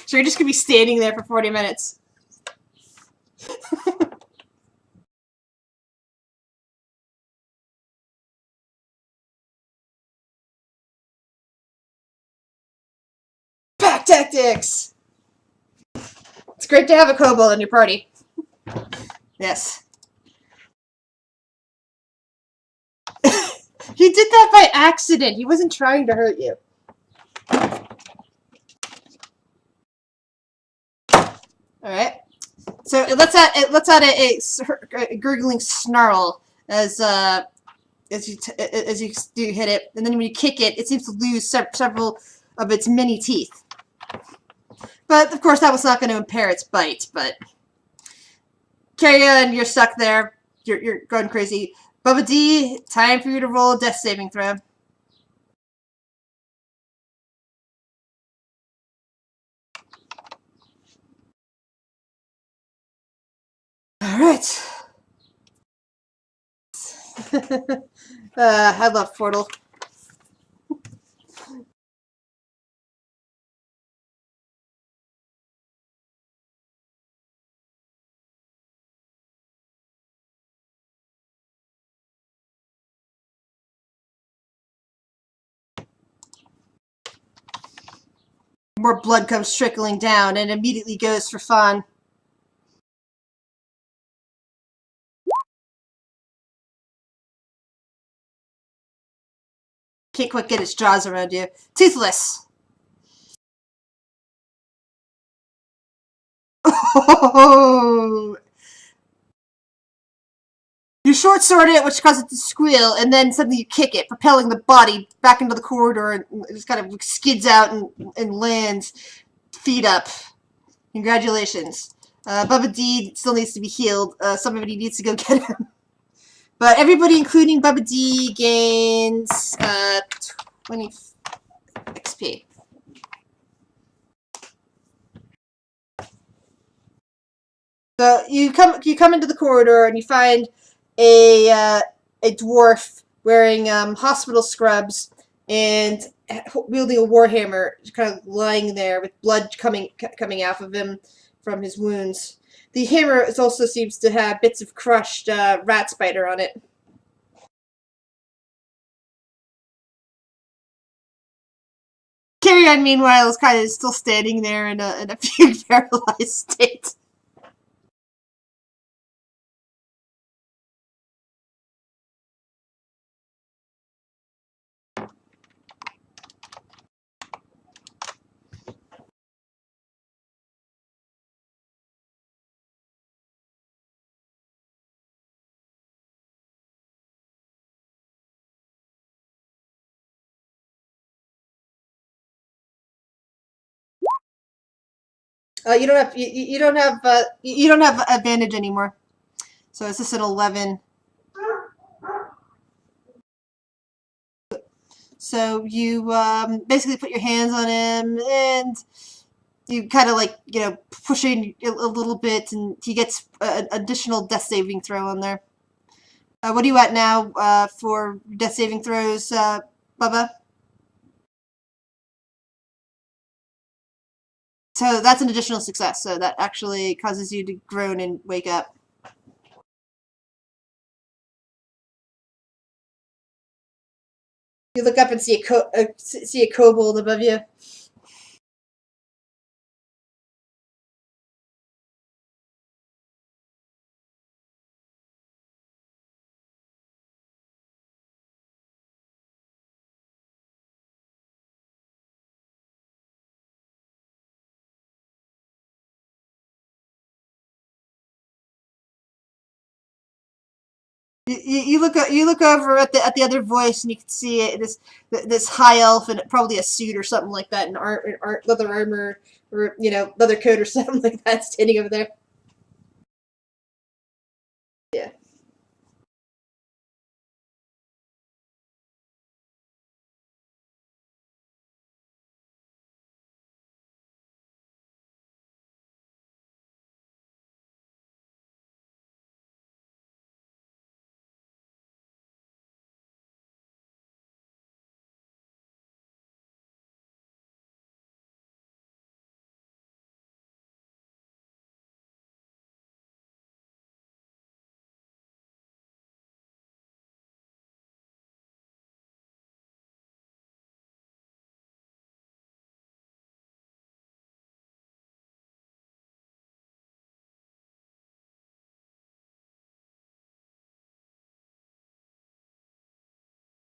So you're just gonna be standing there for 40 minutes. Pack tactics. It's great to have a kobold in your party. Yes. He did that by accident. He wasn't trying to hurt you. All right. So it lets out a gurgling snarl as you do hit it, and then when you kick it, it seems to lose several of its many teeth. But of course, that was not going to impair its bite. But carry on, you're stuck there. You're going crazy. Bubba D, time for you to roll a death saving throw. All right. I love Portal. More blood comes trickling down and immediately goes for Fawn. Can't quite get its jaws around you. Toothless. Oh, you short sword it, which causes it to squeal, and then suddenly you kick it, propelling the body back into the corridor, and it just kind of skids out and lands, feet up. Congratulations. Bubba D still needs to be healed. Somebody needs to go get him. But everybody, including Bubba D, gains 20 XP. So you come into the corridor and you find a dwarf wearing hospital scrubs and wielding a warhammer, kind of lying there with blood coming out of him from his wounds. The hammer also seems to have bits of crushed rat spider on it. Carrion, meanwhile, is kind of still standing there in a paralyzed state. you don't have advantage anymore. So it's just an 11. So you basically put your hands on him and you kind of like, pushing a little bit, and he gets an additional death saving throw on there. What are you at now for death saving throws, Bubba? So that's an additional success. So that actually causes you to groan and wake up. You look up and see a kobold above you. You look over at the other voice, and you can see it, this high elf in probably a suit or something like that, leather armor, or leather coat or something like that, standing over there. Yeah.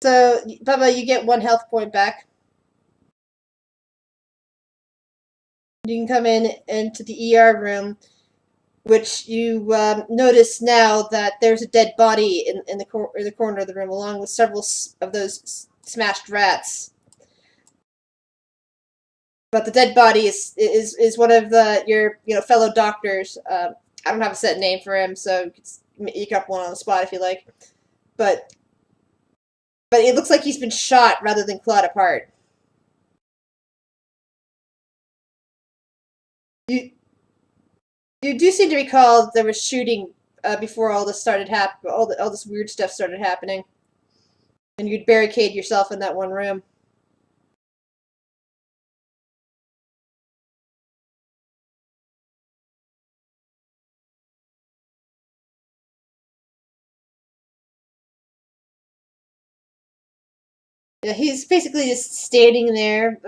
So, Bubba, you get 1 health point back. You can come into the ER room, which you notice now that there's a dead body in the corner of the room, along with several of those smashed rats. But the dead body is one of your fellow doctors. I don't have a set name for him, so you can make up one on the spot if you like. But it looks like he's been shot rather than clawed apart. You you do seem to recall there was shooting before all this started all this weird stuff started happening, and you'd barricade yourself in that one room. Yeah, he's basically just standing there.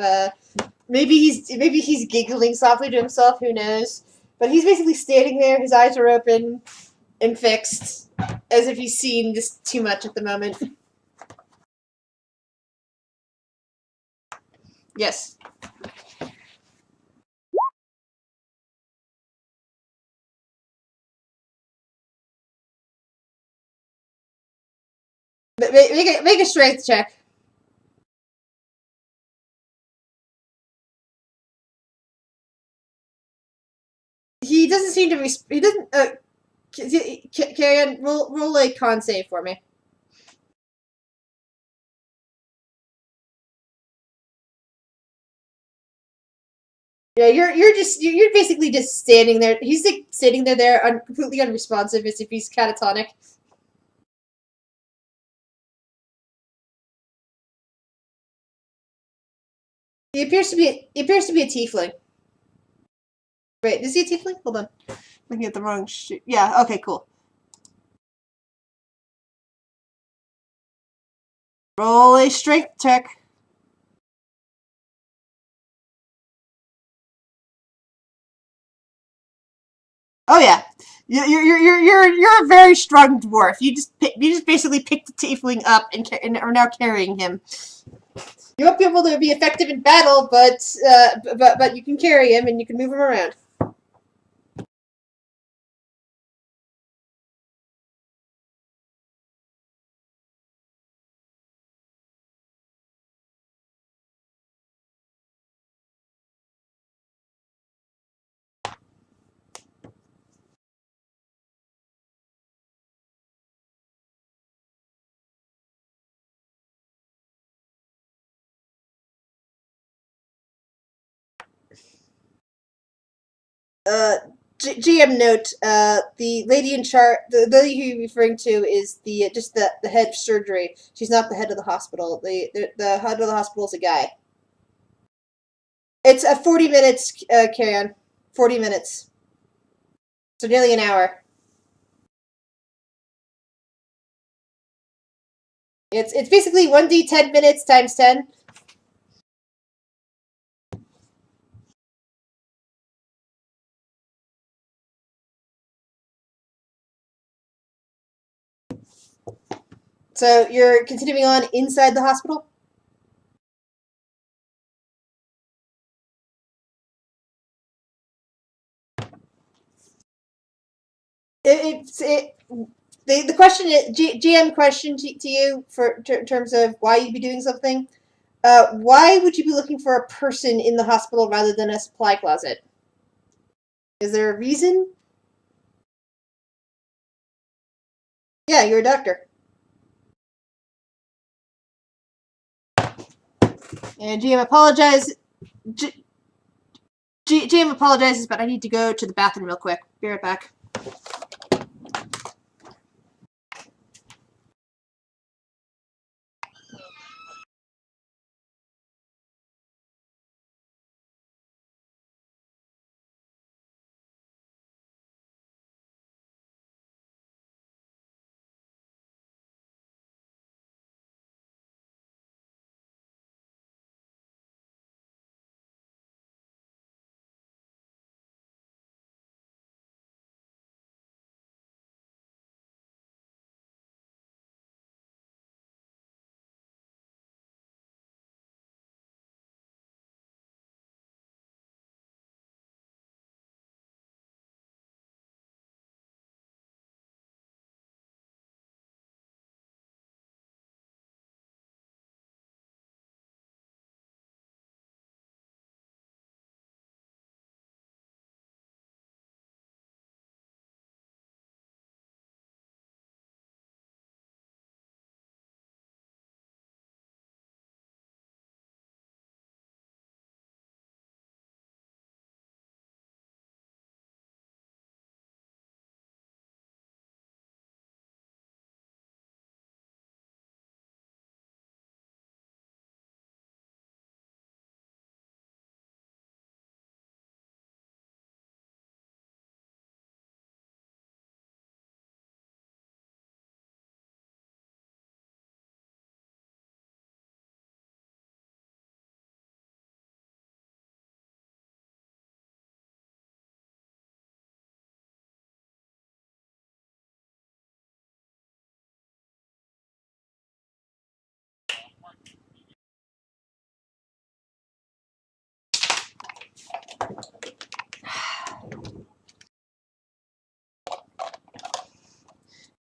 Maybe he's giggling softly to himself. Who knows? But he's basically standing there. His eyes are open and fixed, as if he's seen just too much at the moment. Yes. Make a strength check. He doesn't seem to. He doesn't. Carry on. Roll a con save for me. Yeah, you're basically just standing there. He's like sitting there, completely unresponsive, as if he's catatonic. He appears to be a tiefling. Wait, is he a tiefling? Hold on, looking at the wrong shoot. Yeah. Okay. Cool. Roll a strength check. Oh yeah, you're a very strong dwarf. You just basically picked the tiefling up and are now carrying him. You won't be able to be effective in battle, but you can carry him and you can move him around. GM note: the lady in charge, the lady who you're referring to, is the just the head of surgery. She's not the head of the hospital. The head of the hospital is a guy. It's a 40 minutes. Carry on. 40 minutes. So nearly an hour. It's basically 1d 10 minutes times 10. So you're continuing on inside the hospital? The question is, GM question to you for terms of why you'd be doing something. Why would you be looking for a person in the hospital rather than a supply closet? Is there a reason? Yeah, you're a doctor. And GM apologizes. GM apologizes, but I need to go to the bathroom real quick. Be right back.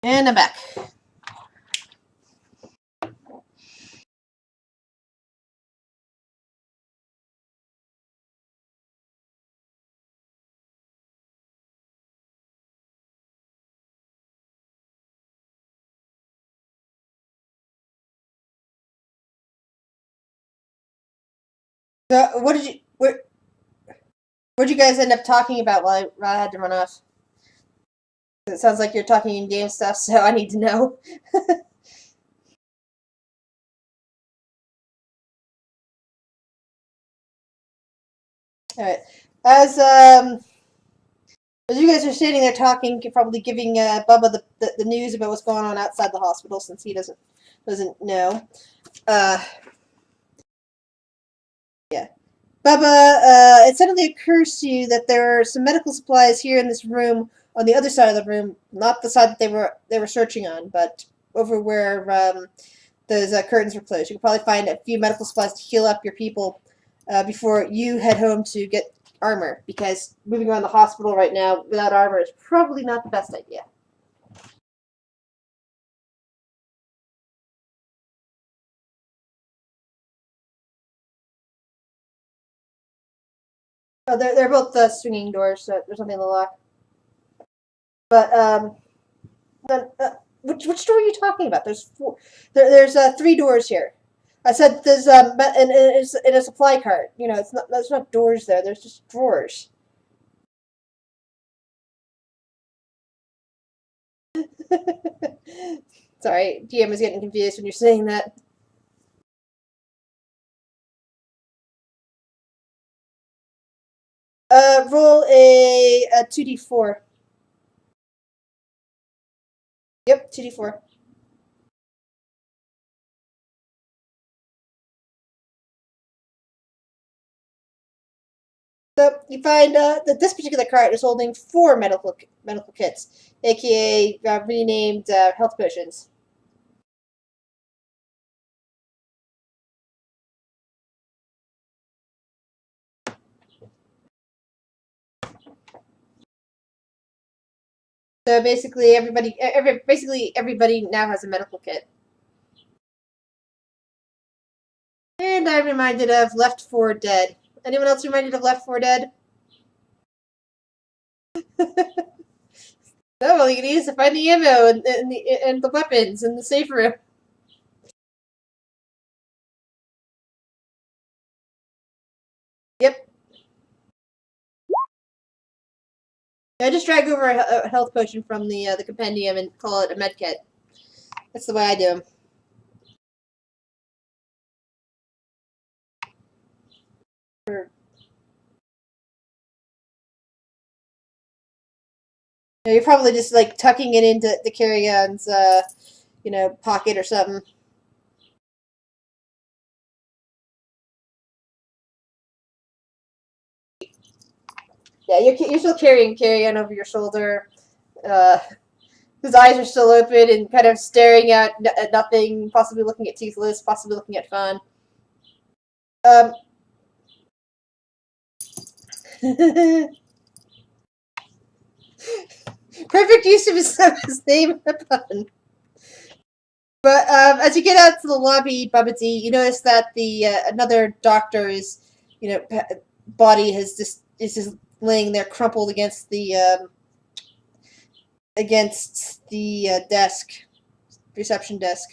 And I'm back. So, what'd you guys end up talking about while I had to run off? It sounds like you're talking in game stuff, so I need to know. All right. As um, as you guys are sitting there talking, you're probably giving Bubba the news about what's going on outside the hospital since he doesn't know. Uh, yeah. Bubba, it suddenly occurs to you that there are some medical supplies here in this room on the other side of the room, not the side that they were searching on, but over where those curtains were closed. You could probably find a few medical supplies to heal up your people before you head home to get armor, because moving around the hospital right now without armor is probably not the best idea. Oh, they're both swinging doors, so there's nothing in the lock. But then, which door are you talking about? There's four. There's three doors here. I said there's and it's in a supply cart. You know, it's not. There's not doors there. There's just drawers. Sorry, DM is getting confused when you're saying that. Roll a 2d4. Yep, 2d4. So you find that this particular cart is holding 4 medical kits, aka renamed health potions. So basically, everybody now has a medical kit. And I'm reminded of Left 4 Dead. Anyone else reminded of Left 4 Dead? No, all you need is to find the ammo and the weapons in the safe room. Yep. I just drag over a health potion from the compendium and call it a med kit. That's the way I do them. You're probably just like tucking it into the carry-on's, pocket or something. Yeah, you're still carrying carry-on over your shoulder. His eyes are still open and kind of staring at nothing, possibly looking at Toothless, possibly looking at Fun. Perfect use of his name and Fun. But as you get out to the lobby, Babadi, you notice that the another doctor is, body is just laying there crumpled against the desk, reception desk.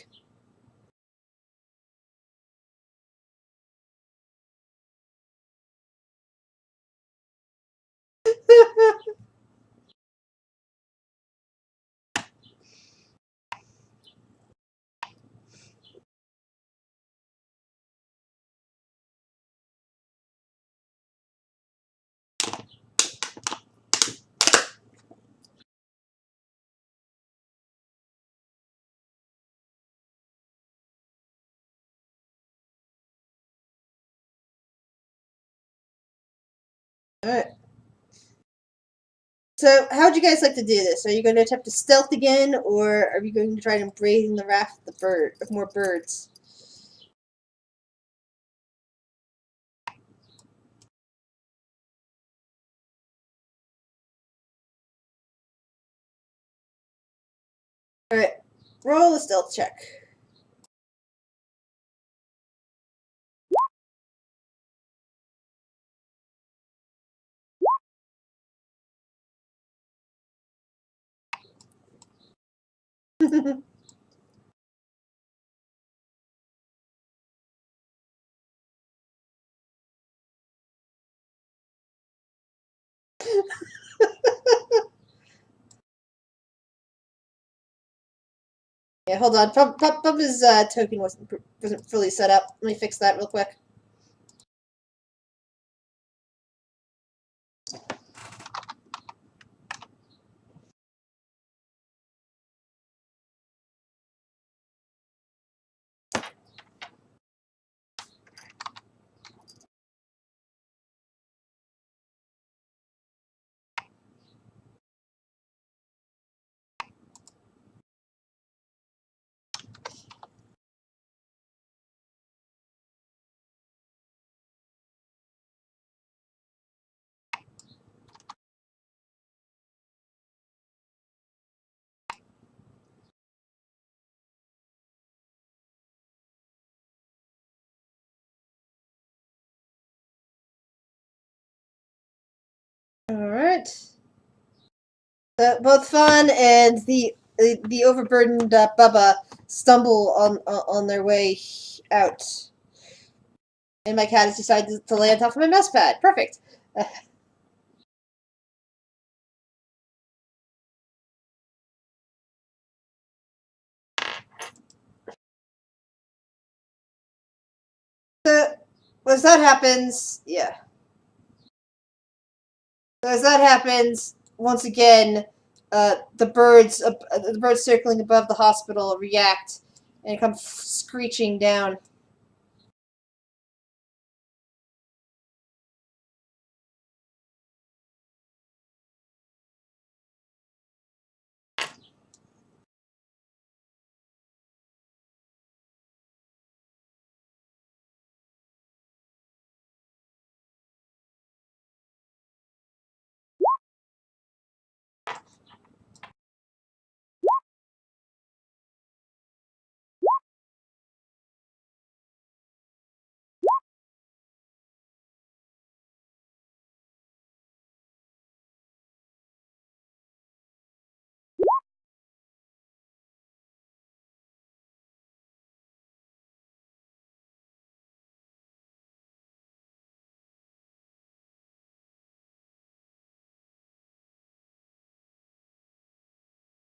All right. So, how would you guys like to do this? Are you going to attempt to stealth again, or are you going to try to bring the raft of more birds? All right, roll a stealth check. Yeah, hold on. Bubba's token wasn't fully set up. Let me fix that real quick. All right. Both Fun and the overburdened Bubba stumble on their way out, and my cat has decided to lay on top of my mouse pad. Perfect. as that happens, yeah. So as that happens, once again, the birds circling above the hospital react and come screeching down.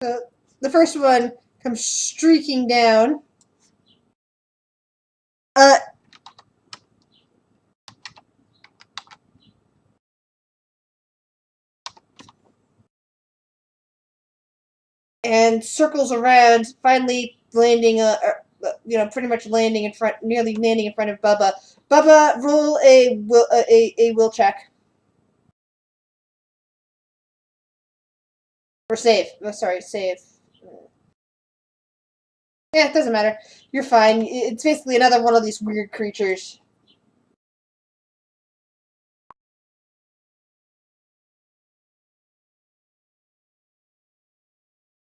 So the first one comes streaking down. Uh, and circles around, finally landing, pretty much landing in front, nearly landing in front of Bubba. Bubba, roll a will check or save. Oh, sorry, save. Yeah, it doesn't matter. You're fine. It's basically another one of these weird creatures.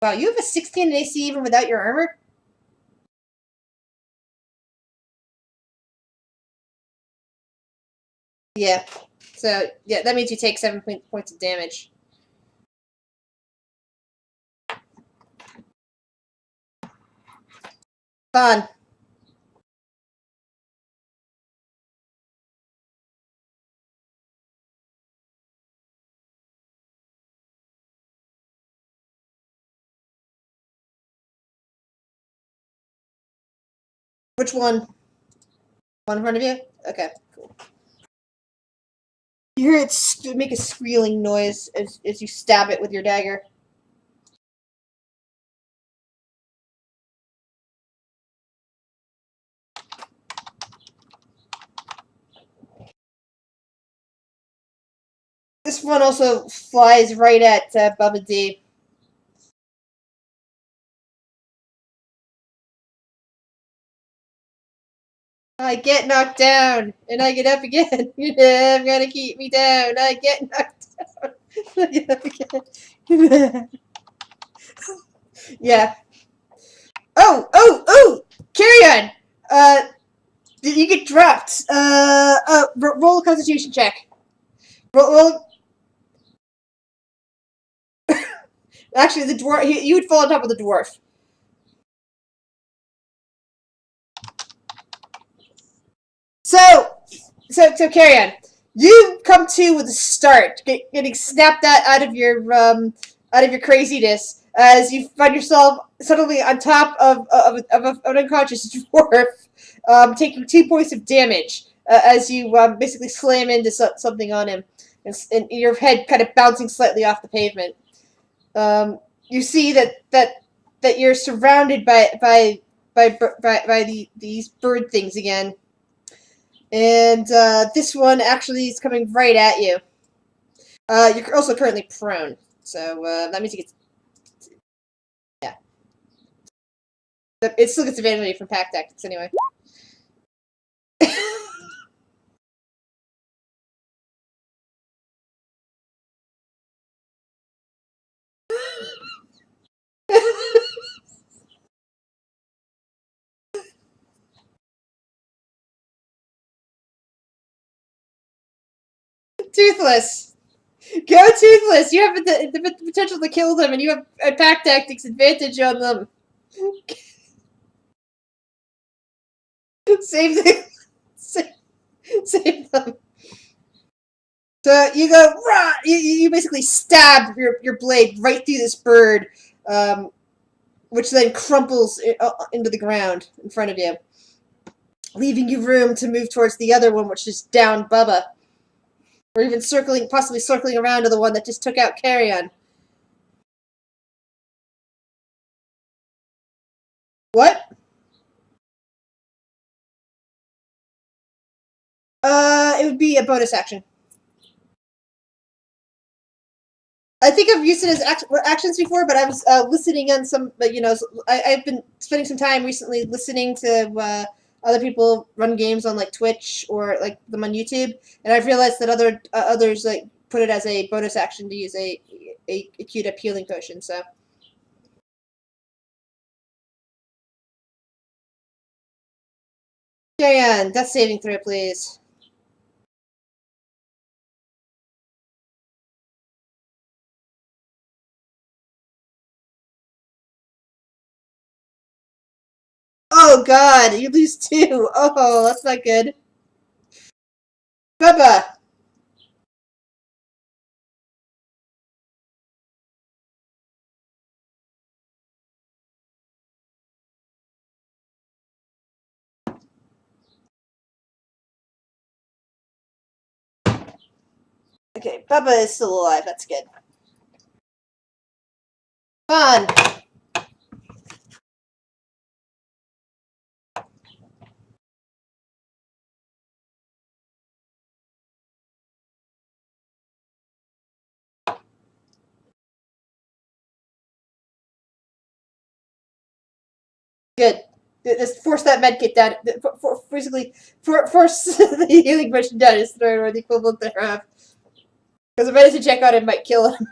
Wow, you have a 16 in AC even without your armor? Yeah. So, yeah, that means you take 7 points of damage. Fun. Which one? One in front of you? Okay, cool. You hear it make a squealing noise as you stab it with your dagger. This one also flies right at Bubba D. I get knocked down, and I get up again. I'm gonna keep me down. I get knocked down. I get up again. Yeah. Oh! Carry on! You get dropped. Roll a constitution check. Roll. Actually, the dwarf. You would fall on top of the dwarf. So carry on. You come to with a start, getting snapped out of your craziness as you find yourself suddenly on top of an unconscious dwarf, taking 2 points of damage as you basically slam into something on him, and your head kind of bouncing slightly off the pavement. You see that you're surrounded by these bird things again. And this one actually is coming right at you. You're also currently prone, so that means you get. Yeah. It still gets advantage from pack tactics anyway. Toothless! Go Toothless! You have the potential to kill them, and you have a pack tactics advantage on them. Save them. Save them. So you go, rah! You basically stab your blade right through this bird, which then crumples into the ground in front of you. leaving you room to move towards the other one, which is down Bubba. Or even possibly circling around to the one that just took out Carrion. What? It would be a bonus action. I think I've used it as actions before, but I was listening on some. But I've been spending some time recently listening to other people run games on like Twitch or like them on YouTube, and I've realized that others like put it as a bonus action to use a queued up healing potion. So. Carry on. Death saving throw, please. Oh God, you lose 2. Oh, that's not good. Bubba. Okay, Bubba is still alive. That's good. Fun. Good. Just force that medkit down. Basically, force the healing potion down his throat, or the equivalent thereof. Because a medicine check on him might kill him.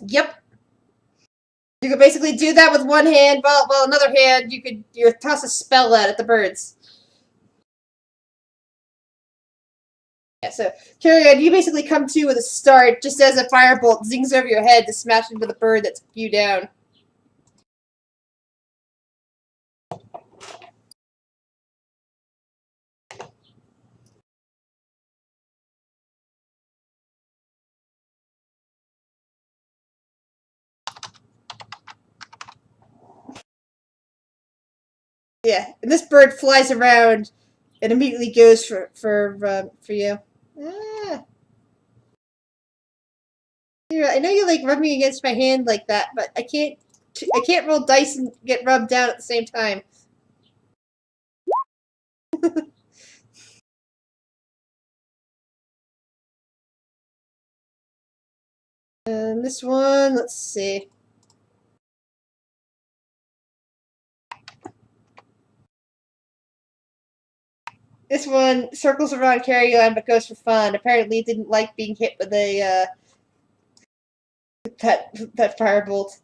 Yep. You could basically do that with one hand, while another hand you toss a spell out at the birds. Yeah, so carry on. You basically come to with a start, just as a firebolt zings over your head to smash into the bird that's you down. Yeah, and this bird flies around and immediately goes for you. Ah. Here, I know you like rubbing against my hand like that, but I can't roll dice and get rubbed down at the same time. And this one, let's see. This one circles around Carry-On but goes for fun. Apparently, it didn't like being hit with that firebolt.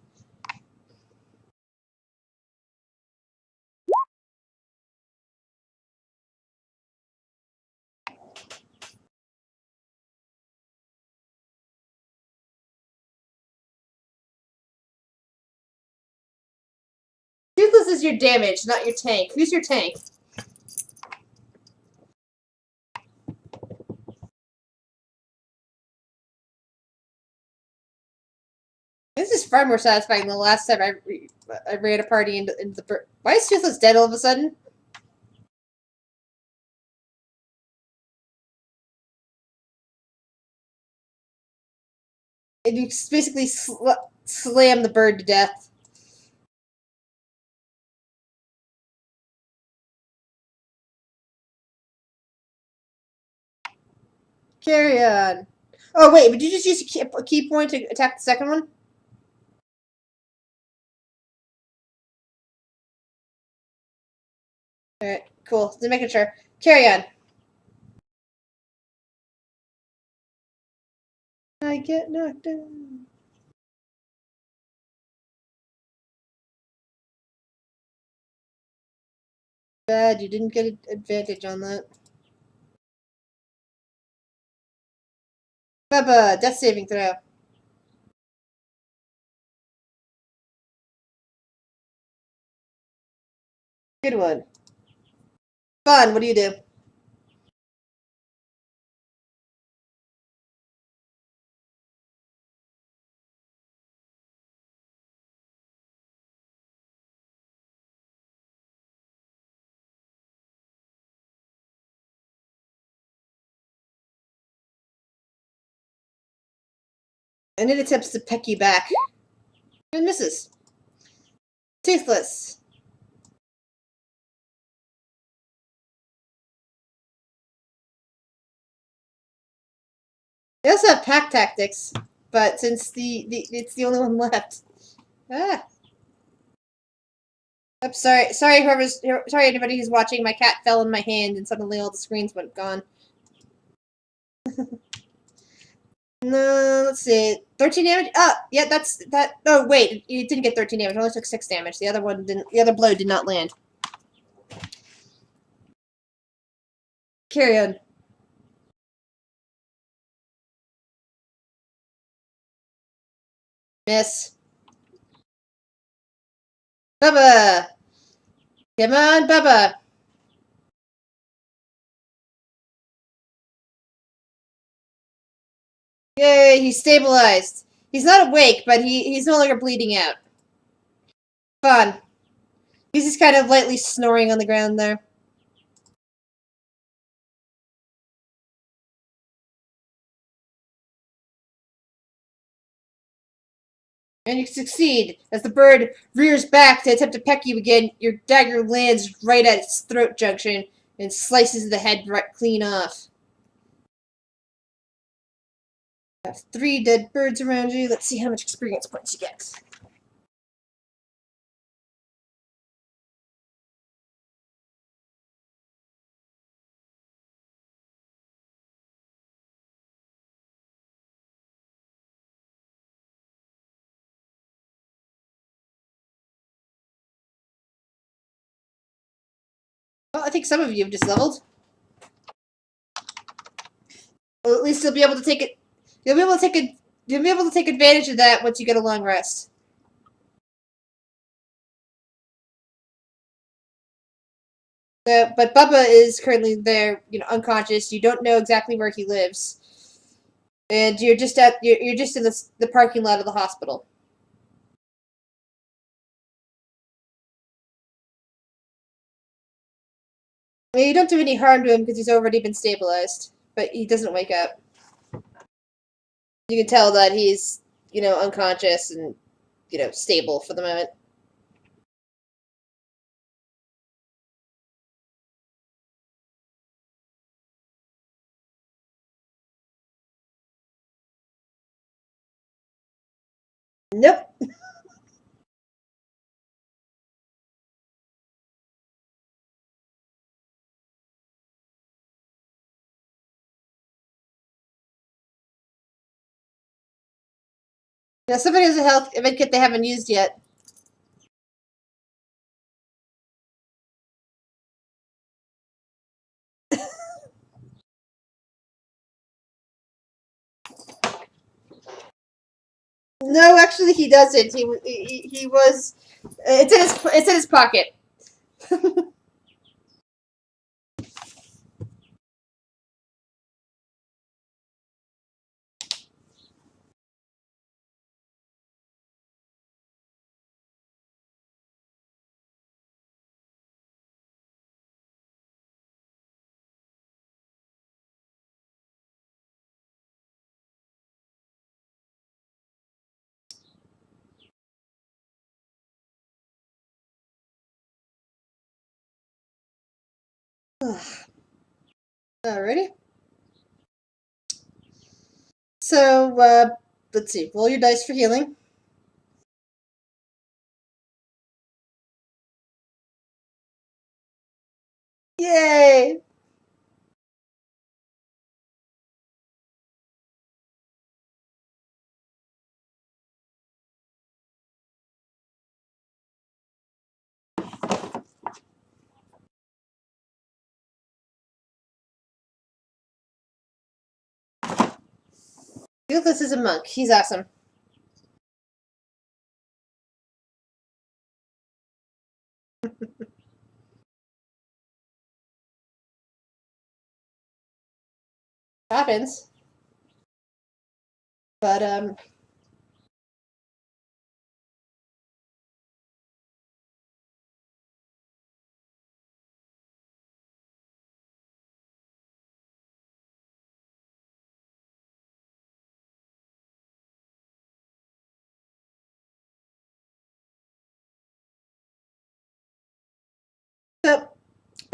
Toothless is your damage, not your tank. Who's your tank? This is far more satisfying than the last time I ran a party into the. Why is Toothless dead all of a sudden? And you basically slam the bird to death. Carry on. Oh wait, would you just use a key point to attack the second one? Alright, cool. Just making sure. Carry on. I get knocked down. Bad, you didn't get an advantage on that. Bubba, death saving throw. Good one. Fun, what do you do? And it attempts to peck you back. And misses. Toothless. They also have pack tactics, but since it's the only one left. Ah. I'm sorry. Sorry anybody who's watching. My cat fell in my hand and suddenly all the screens went gone. No, let's see. 13 damage? Oh, yeah, that's that. Oh, wait. It didn't get 13 damage. It only took 6 damage. The other one didn't. The other blow did not land. Carry on. Miss. Bubba! Come on, Bubba! Yay, he's stabilized. He's not awake, but he's no longer bleeding out. Fun. He's just kind of lightly snoring on the ground there. And you succeed. As the bird rears back to attempt to peck you again, your dagger lands right at its throat junction and slices the head right clean off. You have 3 dead birds around you. Let's see how much experience points you get. Well, I think some of you have just leveled. Well, at least you'll be able to take it. You'll be able to take it. You'll be able to take advantage of that once you get a long rest. But Bubba is currently there, unconscious. You don't know exactly where he lives, and you're just in the parking lot of the hospital. I mean, you don't do any harm to him because he's already been stabilized, but he doesn't wake up. You can tell that he's, unconscious and, stable for the moment. Nope. Now, somebody has a health event kit they haven't used yet. No, actually, he doesn't. He was. It's in his pocket. Alrighty. So, let's see. Roll your dice for healing. Yay! This is a monk. He's awesome. Happens. But,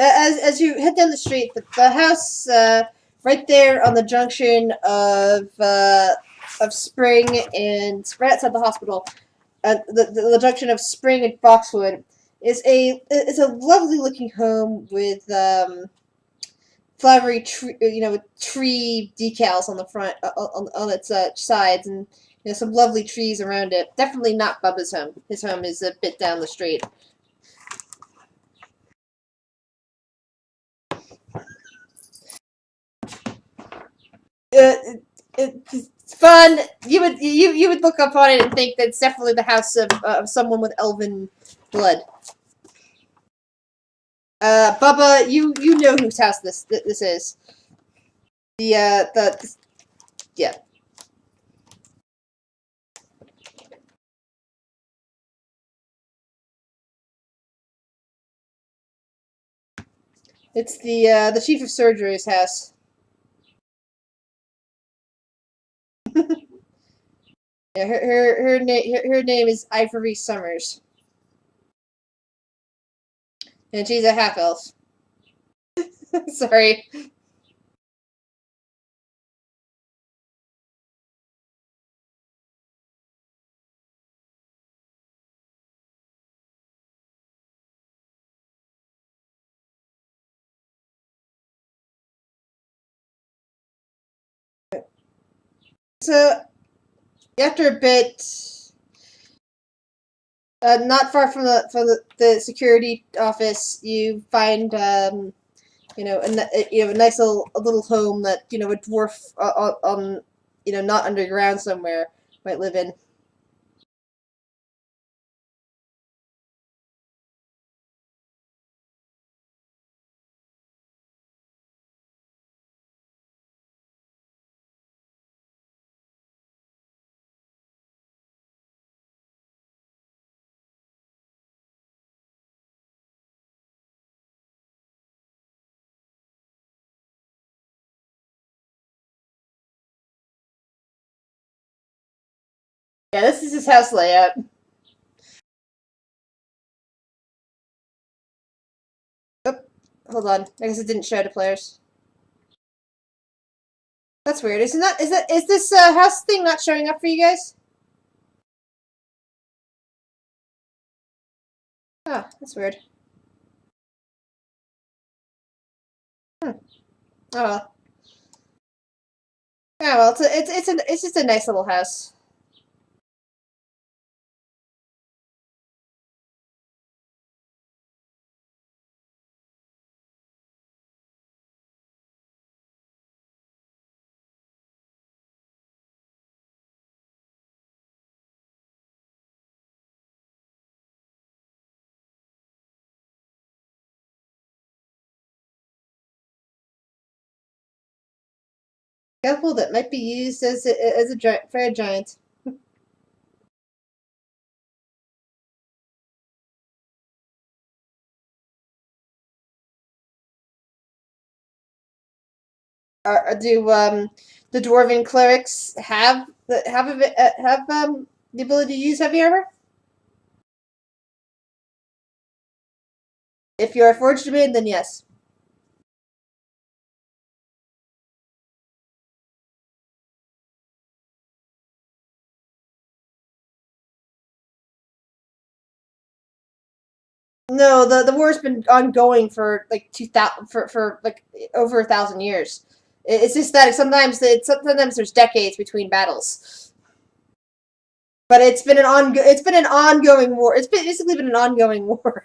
as you head down the street, the house right there on the junction of Spring and right outside the hospital, the junction of Spring and Foxwood, is a lovely looking home with flowery tree, with tree decals on the front, on its sides, and some lovely trees around it. Definitely not Bubba's home. His home is a bit down the street. It's fun. You would look up on it and think that it's definitely the house of someone with elven blood. Bubba, you know whose house this is. Yeah. It's the chief of surgery's house. Yeah, her name is Ivory Summers, and she's a half elf. Sorry. So after a bit, not far from the security office, you find a nice little home that a dwarf on not underground somewhere might live in. Yeah, this is his house layout. Oh, hold on. I guess it didn't show to players. That's weird. Is this house thing not showing up for you guys? Oh, that's weird. Hmm. Oh well. Yeah, well, it's just a nice little house. Couple that might be used as a for a giant. Do the dwarven clerics have the ability to use heavy armor? If you're a forged mid, then yes. No, the war's been ongoing for like 2000 for like over 1,000 years. It's just that sometimes there's decades between battles, but it's been an ongoing war. It's basically been an ongoing war.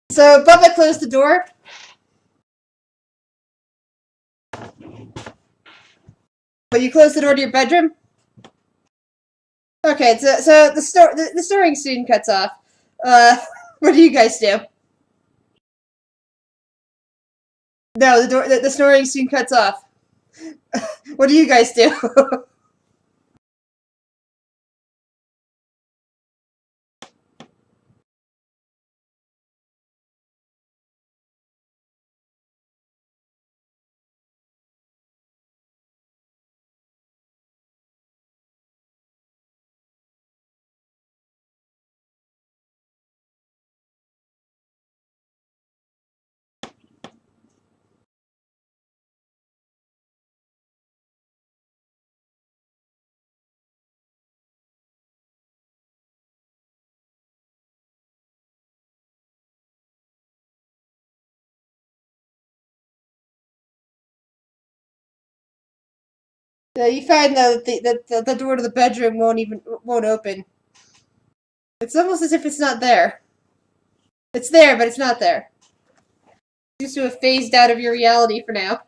So Bubba closed the door. But you closed the door to your bedroom? Okay, so the snoring soon cuts off. Uh, what do you guys do? No, the snoring soon cuts off. What do you guys do? You find that the door to the bedroom won't open. It's almost as if it's not there. It's there, but it's not there. It seems to have phased out of your reality for now.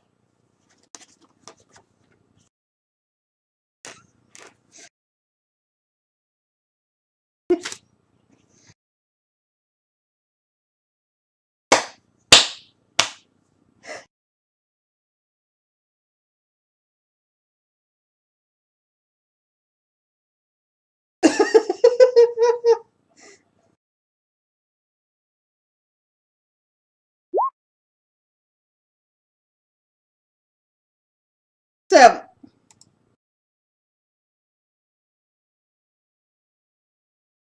So,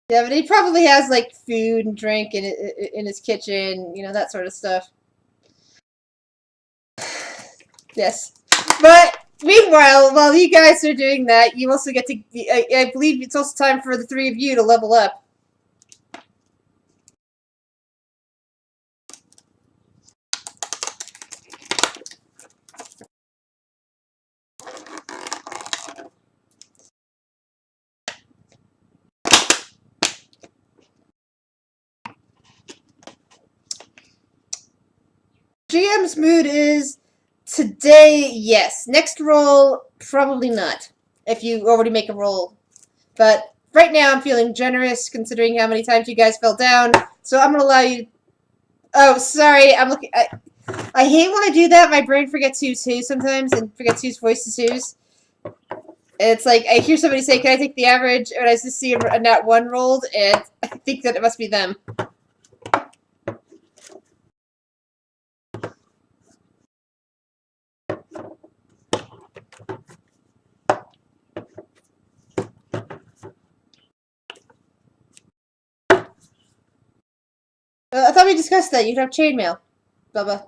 yeah, but he probably has like food and drink in his kitchen, you know, that sort of stuff. Yes. But meanwhile, while you guys are doing that, you also get to. I believe it's also time for the three of you to level up. GM's mood is today, yes. Next roll, probably not. If you already make a roll. But right now, I'm feeling generous considering how many times you guys fell down. So I'm going to allow you. Oh, sorry. I'm looking. I hate when I do that. My brain forgets who's who sometimes and forgets whose voice is whose. It's like I hear somebody say, "Can I take the average?" And I just see a nat 1 rolled, and I think that it must be them. I thought we discussed that. You'd have chainmail, Bubba.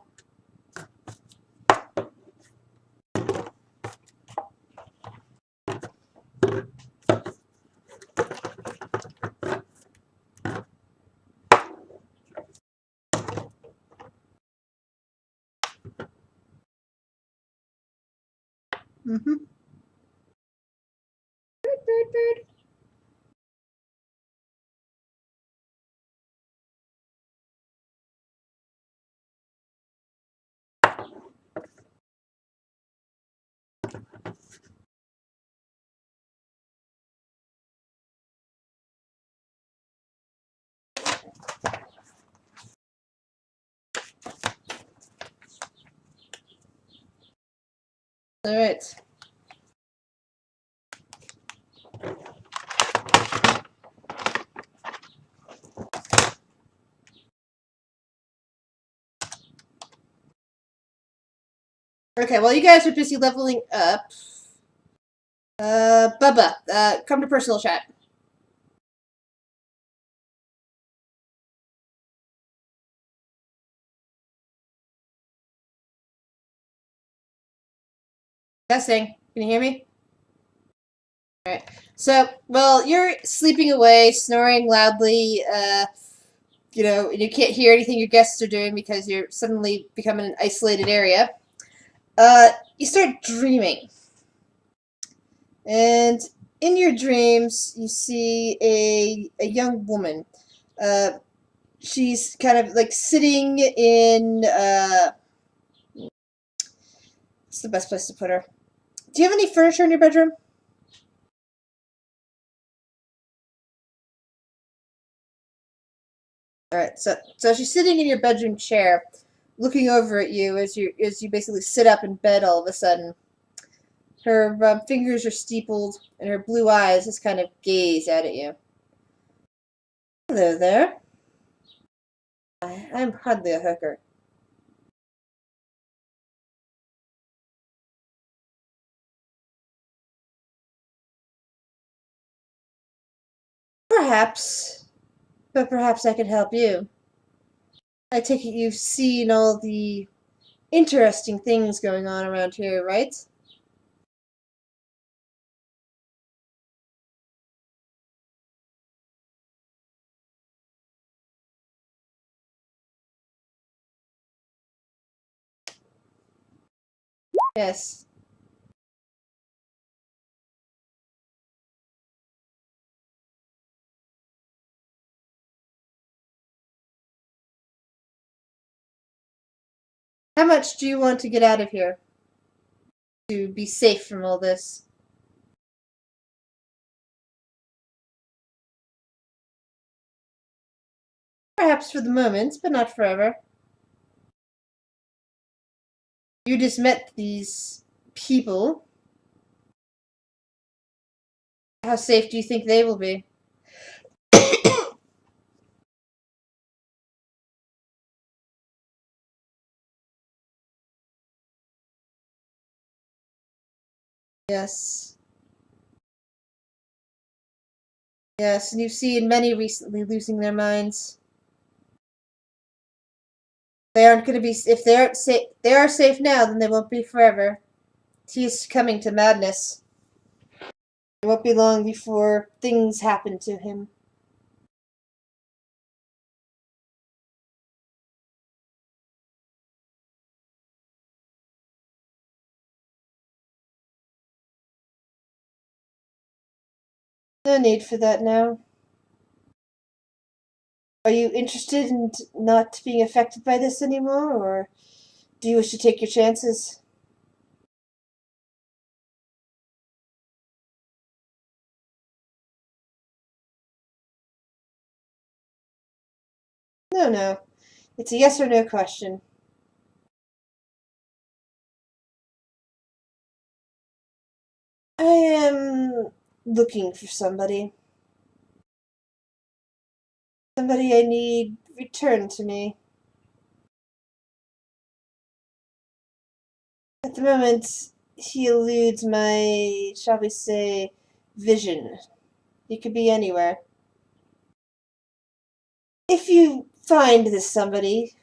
Mm-hmm. Bird, bird. All right. Okay, while you guys are busy leveling up, Bubba, come to personal chat. Testing. Can you hear me? Alright. So, well, you're sleeping away, snoring loudly. and you can't hear anything your guests are doing because you're suddenly becoming an isolated area. You start dreaming. And in your dreams, you see a young woman. Uh, she's kind of like sitting in, what's the best place to put her? Do you have any furniture in your bedroom? All right, so she's sitting in your bedroom chair, looking over at you as you basically sit up in bed all of a sudden. Her fingers are steepled, and her blue eyes just kind of gaze out at you. Hello there. I'm hardly a hooker. Perhaps, but perhaps I can help you. I take it you've seen all the interesting things going on around here, right? Yes. How much do you want to get out of here to be safe from all this? Perhaps for the moment, but not forever. You just met these people. How safe do you think they will be? Yes. Yes, and you've seen many recently losing their minds. They aren't going to be, if they aren't safe, they are safe now, then they won't be forever. He's coming to madness. It won't be long before things happen to him. No need for that now. Are you interested in not being affected by this anymore, or do you wish to take your chances? No, no. It's a yes or no question. I am looking for somebody. Somebody I need returned to me. At the moment, he eludes my, shall we say, vision. He could be anywhere. If you find this somebody,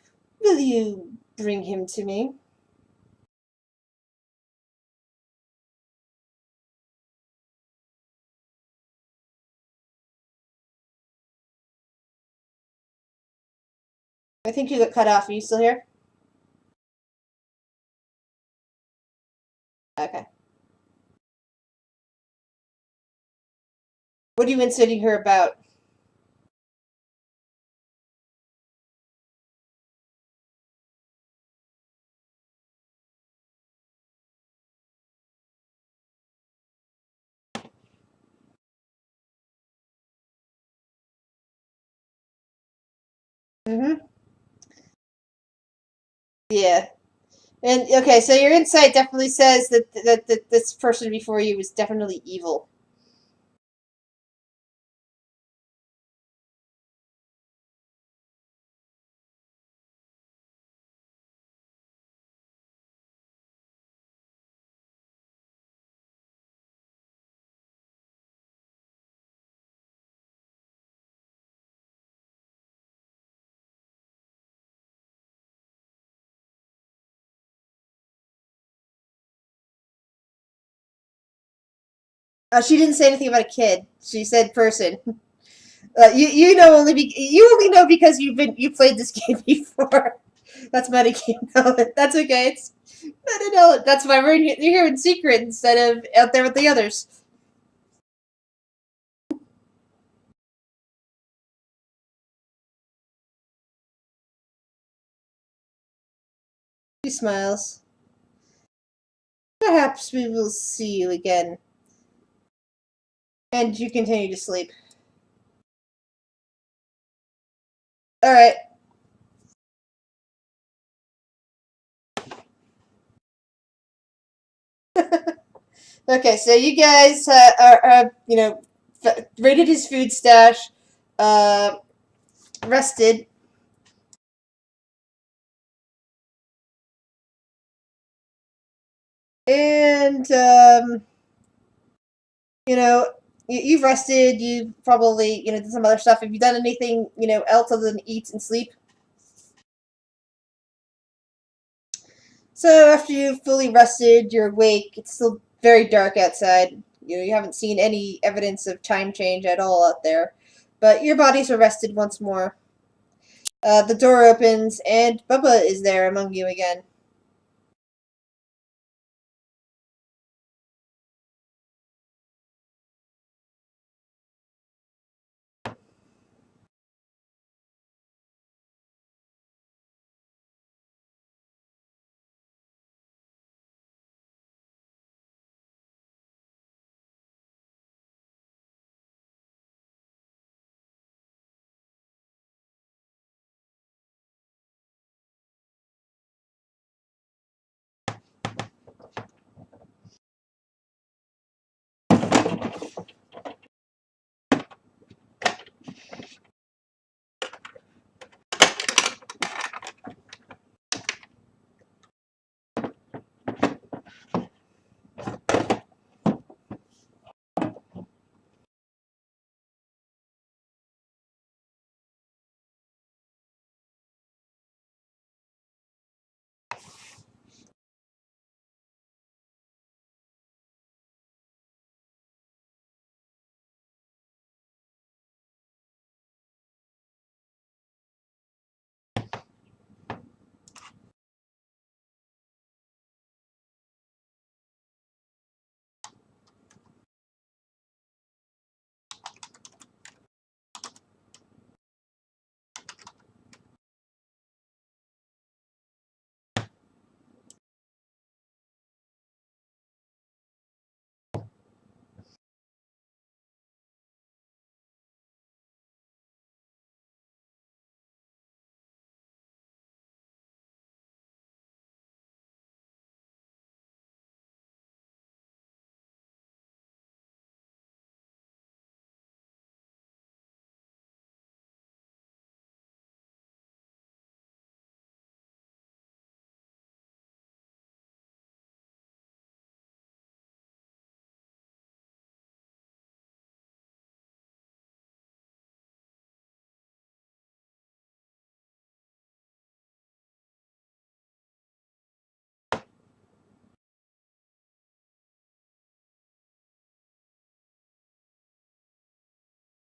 will you bring him to me? I think you got cut off. Are you still here? Okay. What are you inserting her about? Mm-hmm. Yeah. And okay, so your insight definitely says that this person before you was definitely evil. She didn't say anything about a kid. She said person. You know you only know because you played this game before. That's metagame knowledge. That's okay. It's meta knowledge. That's why you're here in secret instead of out there with the others. He smiles. Perhaps we will see you again. And you continue to sleep. Alright. Okay, so you guys are raided his food stash, uh, rested, and, you know, you've rested, you've probably, did some other stuff. Have you done anything, else other than eat and sleep? So after you've fully rested, you're awake. It's still very dark outside. You haven't seen any evidence of time change at all out there. But your bodies are rested once more. The door opens, and Bubba is there among you again.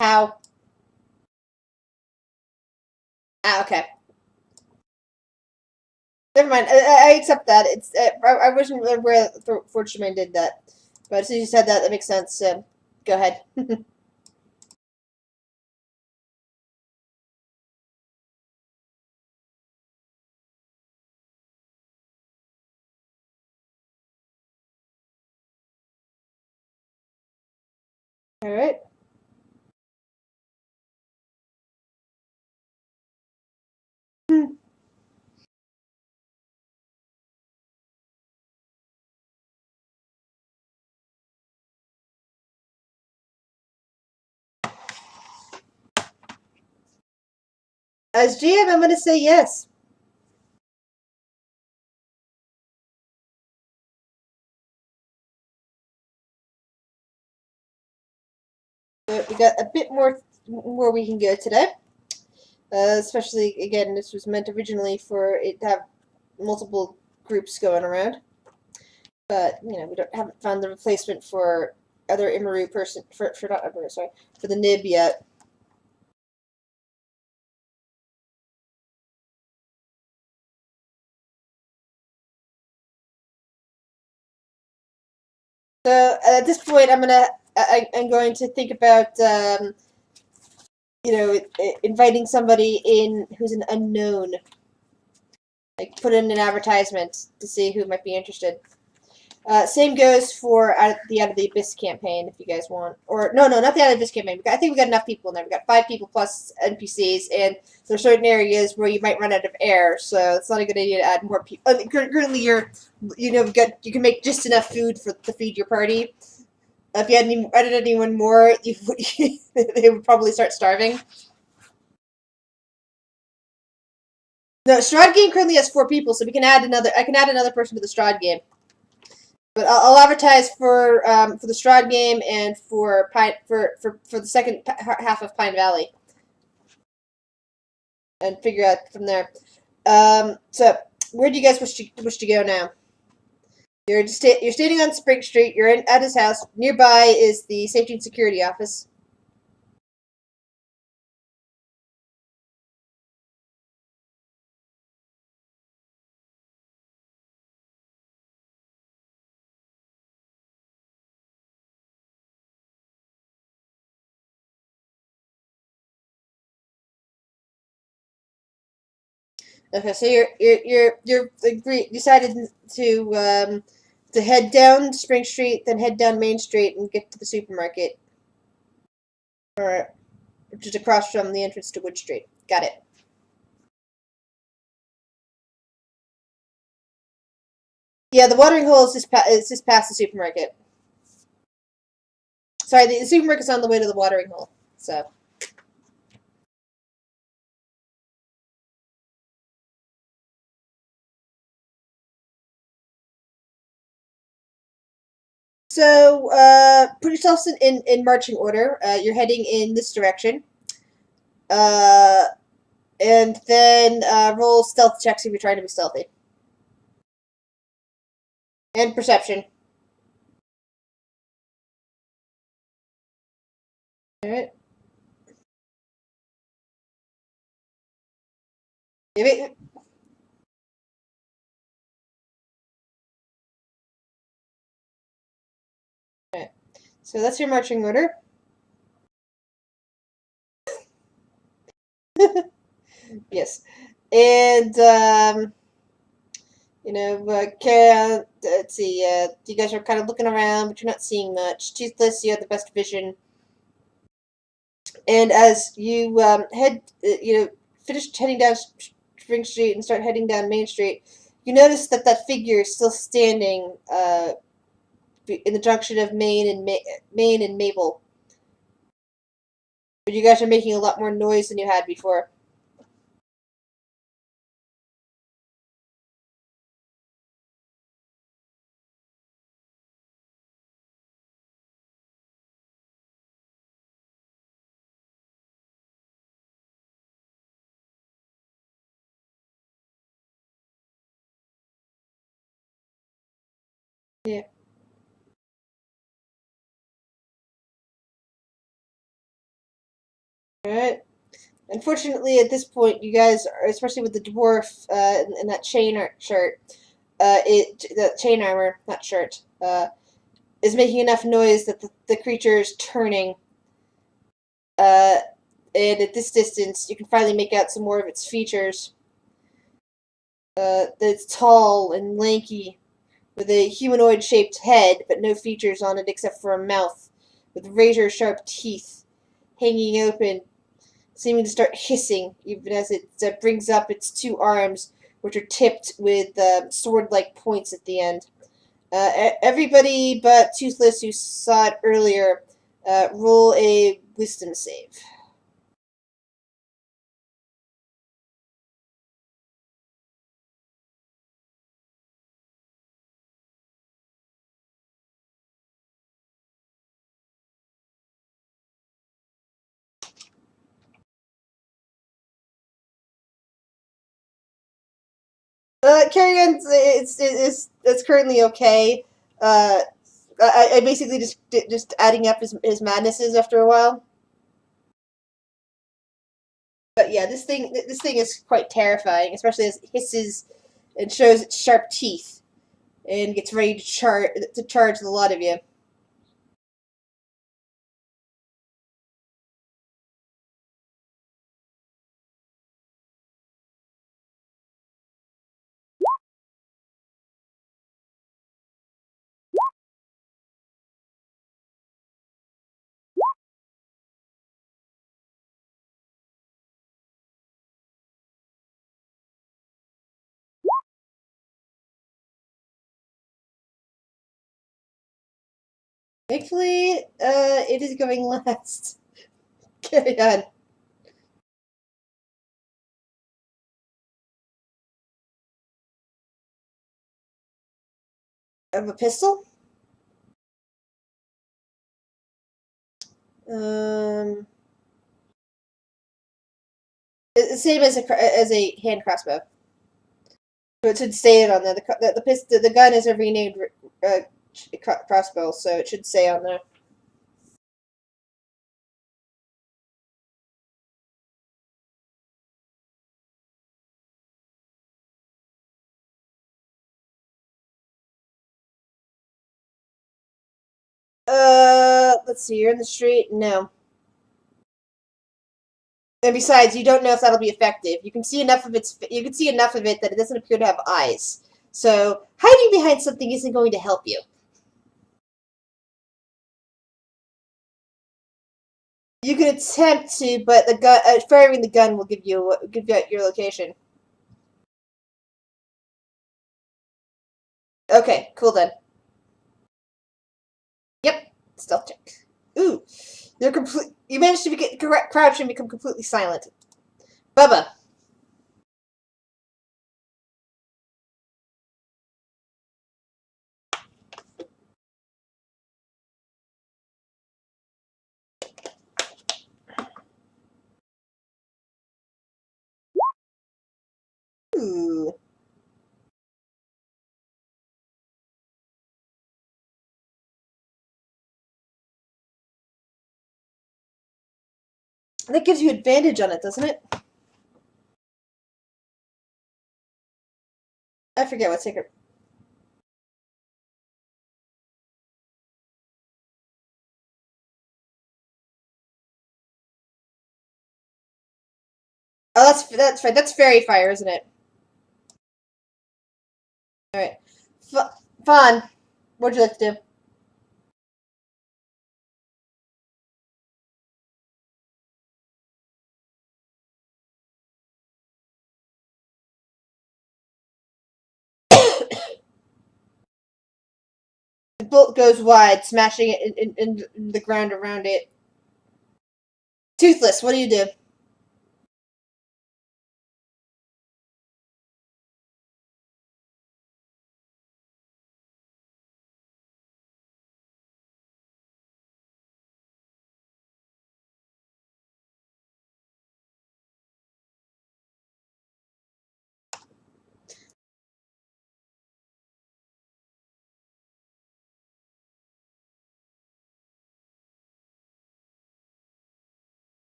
How? Ah, okay. Never mind. I accept that. I wasn't aware that Fortune did that, but as soon as you said that, that makes sense. So go ahead. All right. As GM, I'm going to say yes. We got a bit more where we can go today. Especially, again, this was meant originally for it to have multiple groups going around. But, we haven't found the replacement for other IMARU person, for not IMARU, sorry, for the NIB yet. So at this point, I'm going to think about inviting somebody in who's an unknown. Like put in an advertisement to see who might be interested. Same goes for the Out of the Abyss campaign, if you guys want. Or, no, not the Out of the Abyss campaign. I think we got enough people in there. We got 5 people plus NPCs, and there are certain areas where you might run out of air, so it's not a good idea to add more people. Currently, you can make just enough food to feed your party. If you added anyone more, they would probably start starving. No, Strahd game currently has 4 people, so we can add another. I can add another person to the Strahd game. But I'll advertise for the Strahd game and for the second half of Pine Valley, and figure out from there. So where do you guys wish to go now? You're standing on Spring Street. You're at his house. Nearby is the Safety and Security office. Okay, so decided to head down Spring Street, then head down Main Street and get to the supermarket, or which is across from the entrance to Wood Street. Got it. Yeah, the watering hole is just past the supermarket. Sorry, the supermarket's on the way to the watering hole. So. So, put yourself in marching order. You're heading in this direction. And then roll stealth checks if you're trying to be stealthy. And perception. Alright. Alright. So that's your marching order. Yes. And, let's see, you guys are kind of looking around, but you're not seeing much. Toothless, you have the best vision. And as you finish heading down Spring Street and start heading down Main Street, you notice that figure is still standing in the junction of Main and Maple. But you guys are making a lot more noise than you had before. Yeah. Alright. Unfortunately, at this point, you guys are, especially with the dwarf in that chain shirt, the chain armor, not shirt, is making enough noise that the creature is turning. And at this distance, you can finally make out some more of its features. It's tall and lanky, with a humanoid-shaped head, but no features on it except for a mouth, with razor-sharp teeth hanging open, seeming to start hissing, even as it brings up its 2 arms, which are tipped with sword-like points at the end. Everybody but Toothless, who saw it earlier, roll a wisdom save. Carrion, it's currently okay. I basically just adding up his madnesses after a while. But yeah, this thing is quite terrifying, especially as it hisses and shows its sharp teeth and gets ready to charge the lot of you. Thankfully, it is going last. Carry on. Of a pistol? Um, the same as a hand crossbow. So it should say it on there. The gun is a renamed crossbow, so it should say on there. Let's see. You're in the street. No. And besides, you don't know if that'll be effective. You can see enough of You can see enough of it that it doesn't appear to have eyes. So hiding behind something isn't going to help you. You can attempt to, but the gun, firing the gun will give you your location. Okay, cool then. Yep, stealth check. Ooh, you're complete. You managed to crouch and become completely silent. Bubba. Ooh. That gives you advantage on it, doesn't it? I forget what secret. Oh, that's right. That's fairy fire, isn't it? All right. Fawn, what'd you like to do? The bolt goes wide, smashing it in the ground around it. Toothless, what do you do?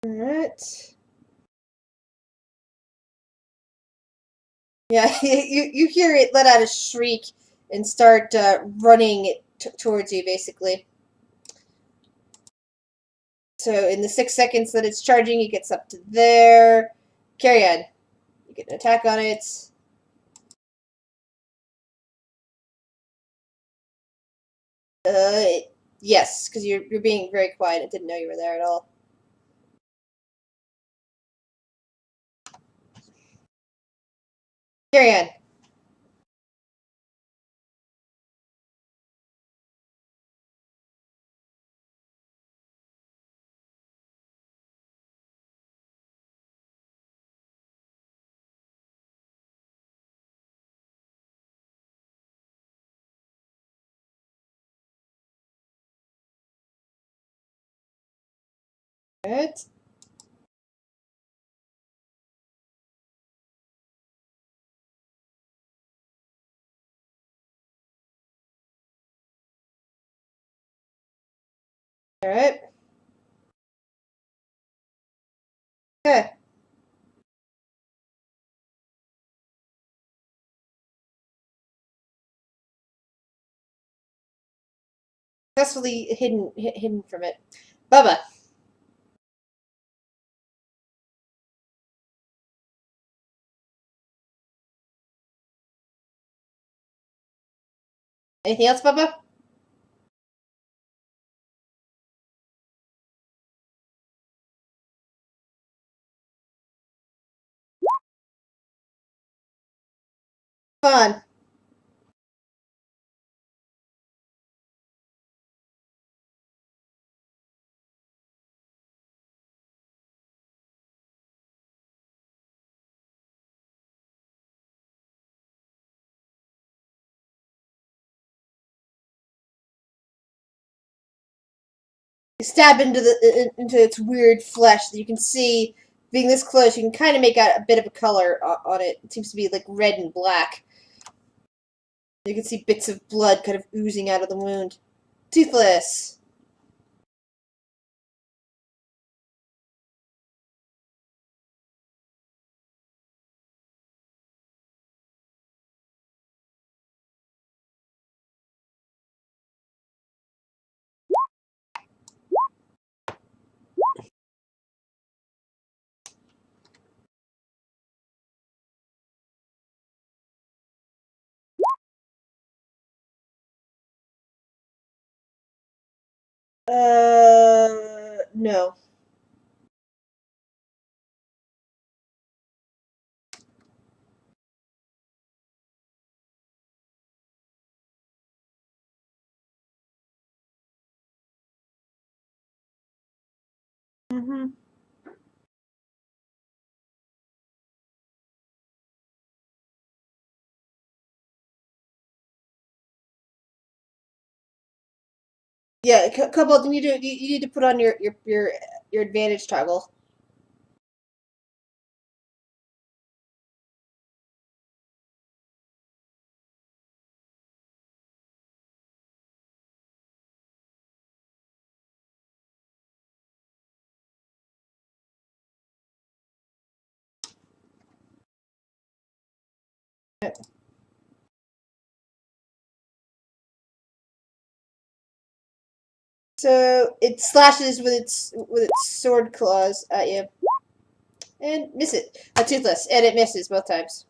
All right. Yeah, you hear it let out a shriek and start running towards you, basically. So in the 6 seconds that it's charging, it gets up to there. Carry on. You get an attack on it. Uh, yes, because you're being very quiet. It didn't know you were there at all. Carry on. All right. All right. Okay. Successfully hidden from it. Bubba. Anything else, Bubba? Fun. You stab into its weird flesh that you can see. Being this close, you can kind of make out a bit of a color on it. It seems to be like red and black. You can see bits of blood kind of oozing out of the wound. Toothless. No. Mm-hmm. Yeah, Cobalt, you need to put on your advantage toggle. So it slashes with its sword claws at you and miss it. Toothless, and it misses both times.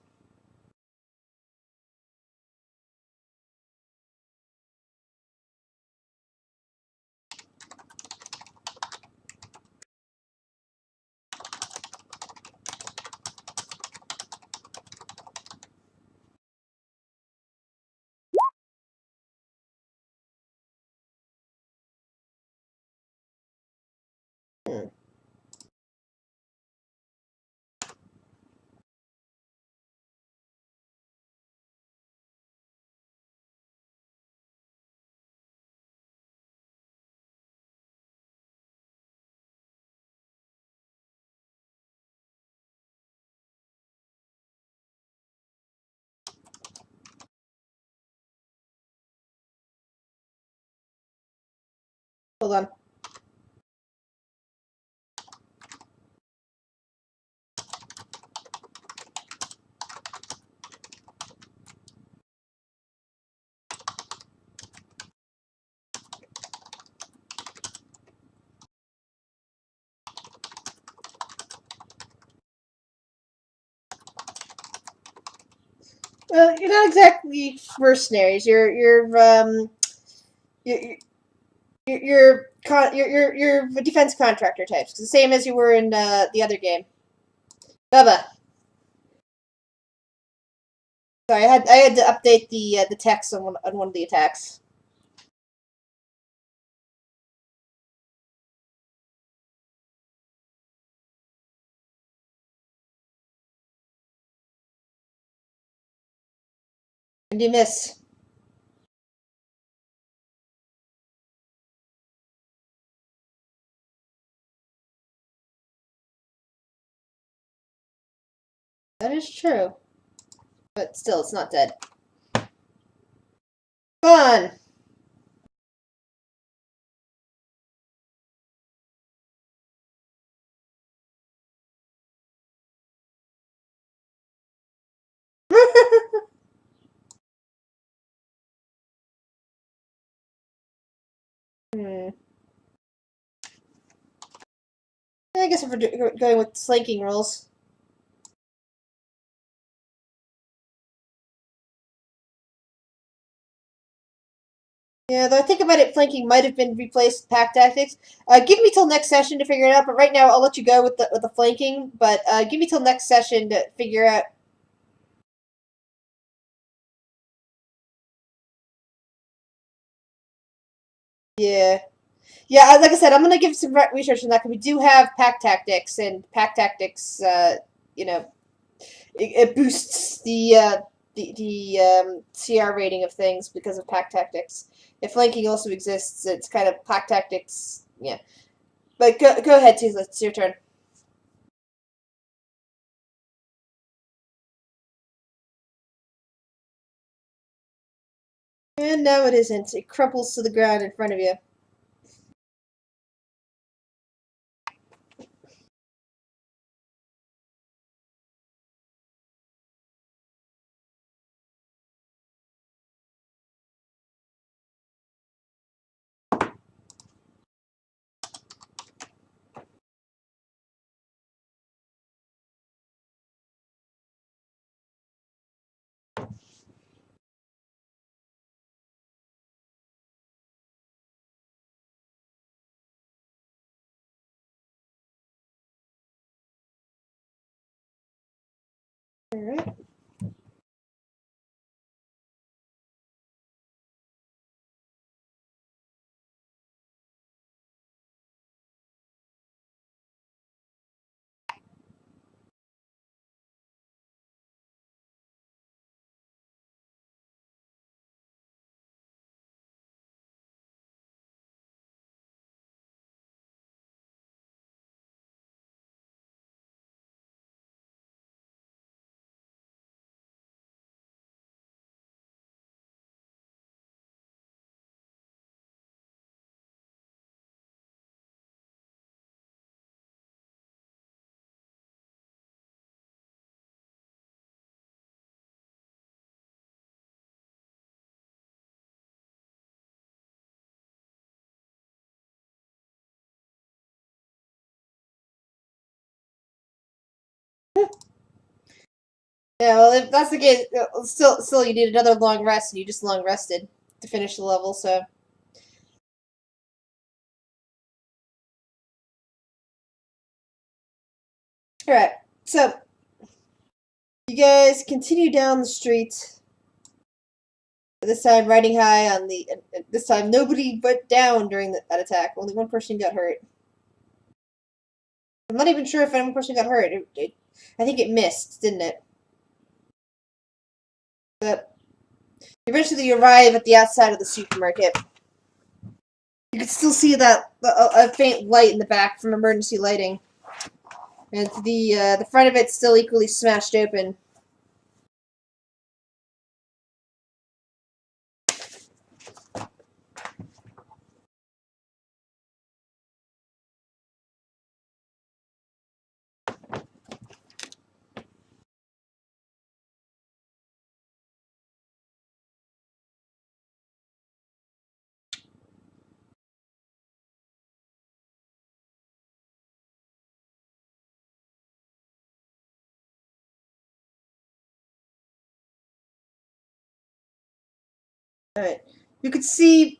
Hmm. Hold on. Well, you're not exactly mercenaries. You're you're defense contractor types, the same as you were in the other game. Bubba. Sorry, I had to update the text on one of the attacks. And you miss. That is true, but still, it's not dead. Fun. Hmm. I guess if we're going with flanking rules. Yeah, though I think about it, flanking might have been replaced with pack tactics. Give me till next session to figure it out. But right now, I'll let you go with the flanking. But give me till next session to figure out Yeah. Yeah, like I said, I'm gonna give some research on that because we do have pack tactics, and pack tactics, you know, it boosts the CR rating of things because of pack tactics. If flanking also exists, it's kind of pack tactics. Yeah, but go ahead, Tizla. It's your turn. And no, it isn't. It crumples to the ground in front of you. All right. Yeah, well, if that's the case, still, you need another long rest, and you just long rested to finish the level. So, all right. So you guys continue down the street. This time, riding high on the. This time, nobody went down during that attack. Only one person got hurt. I'm not even sure if any person got hurt. I think it missed, didn't it? But eventually, you arrive at the outside of the supermarket. You can still see that a faint light in the back from emergency lighting, and the front of it's still equally smashed open. All right, you could see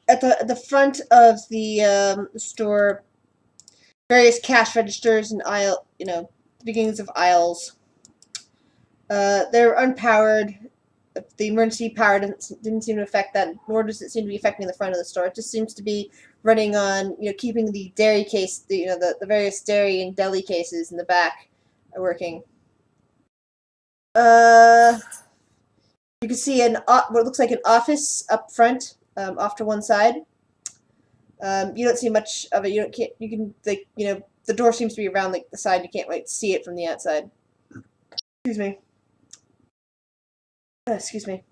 at the front of the store various cash registers and the beginnings of aisles. They're unpowered. The emergency power didn't seem to affect that, nor does it seem to be affecting the front of the store. It just seems to be running on, keeping the dairy case, the various dairy and deli cases in the back working. Uh, you can see what looks like an office up front, off to one side. You don't see much of it. You can, the door seems to be around the side. You can't quite see it from the outside. Excuse me. Excuse me.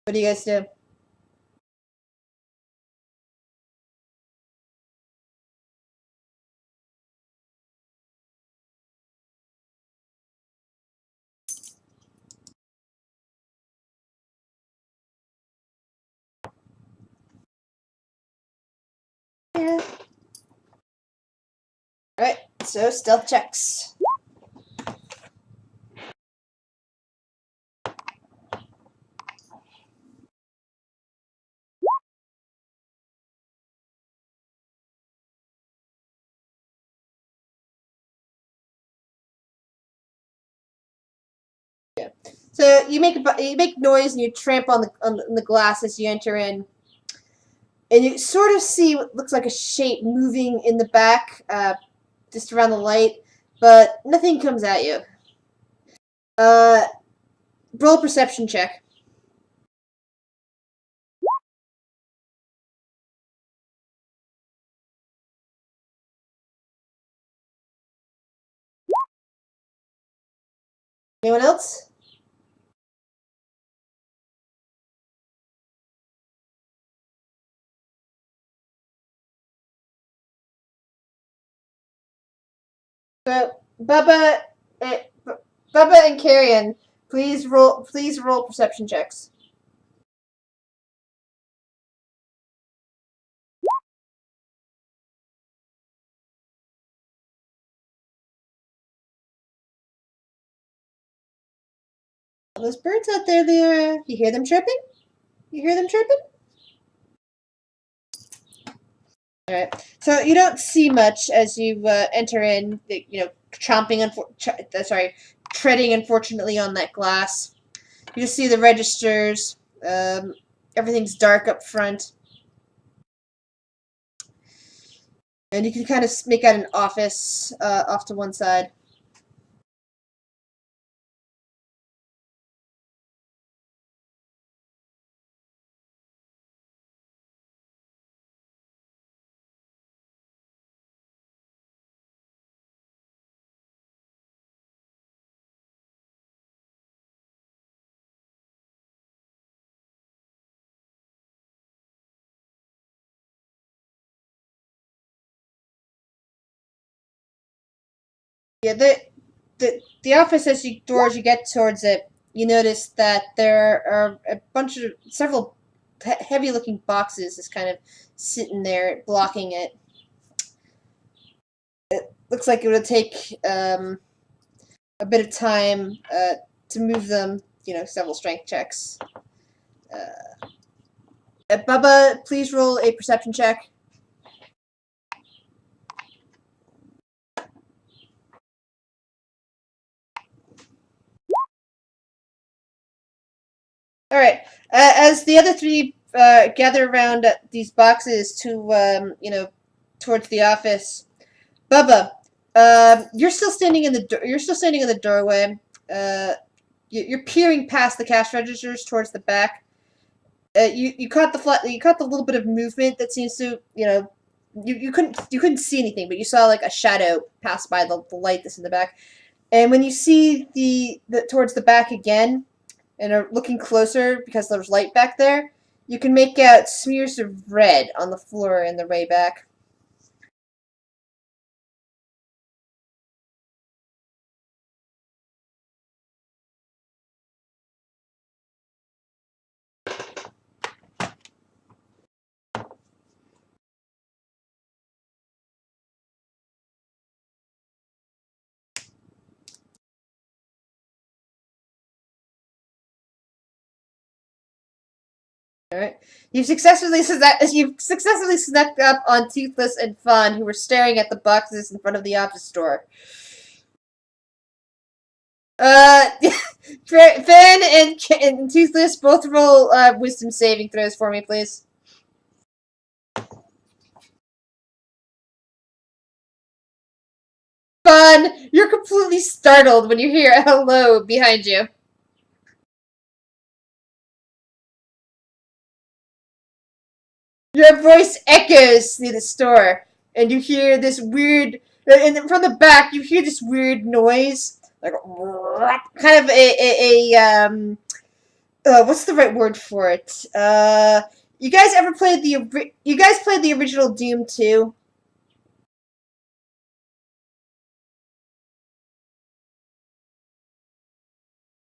What do you guys do? Yeah. Alright, so stealth checks. Yeah. So you make noise and you tramp on the glass as you enter in, and you sort of see what looks like a shape moving in the back, just around the light, but nothing comes at you. Roll a perception check. Anyone else? So uh, Bubba and Carrion, please roll. Please roll perception checks. Those birds out there, you hear them chirping? You hear them chirping? All right. So you don't see much as you enter in. Treading unfortunately on that glass. You just see the registers. Everything's dark up front, and you can kind of make out an office off to one side. Yeah, the office as you doors you get towards it, you notice that there are a bunch of several heavy looking boxes just kind of sitting there blocking it. Looks like it would take a bit of time to move them. Several strength checks. Bubba, please roll a perception check. All right. As the other three gather around these boxes to, towards the office, Bubba, you're still standing in the doorway. Uh, you're peering past the cash registers towards the back. You caught the little bit of movement that seems to you couldn't see anything, but you saw like a shadow pass by the light that's in the back. And when you see the towards the back again and are looking closer because there's light back there, you can make out smears of red on the floor in the way back. All right. You've successfully snuck up on Toothless and Fun, who were staring at the boxes in front of the office store. Uh, Finn and Toothless both roll wisdom saving throws for me, please. Fun, you're completely startled when you hear hello behind you. Your voice echoes through the store, and you hear this weird. And from the back, you hear this weird noise, like kind of what's the right word for it? You guys played the original Doom 2?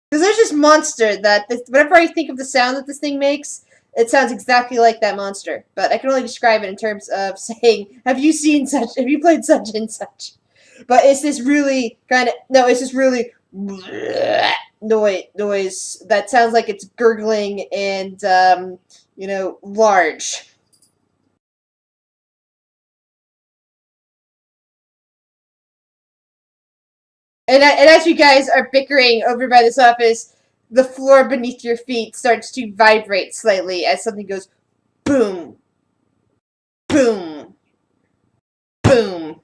Because there's this monster whenever I think of the sound that this thing makes, it sounds exactly like that monster. But I can only describe it in terms of saying, have you played such and such? But it's this really kind of, no, it's this really noise that sounds like it's gurgling and, large. And as you guys are bickering over by this office, the floor beneath your feet starts to vibrate slightly as something goes boom, boom, boom.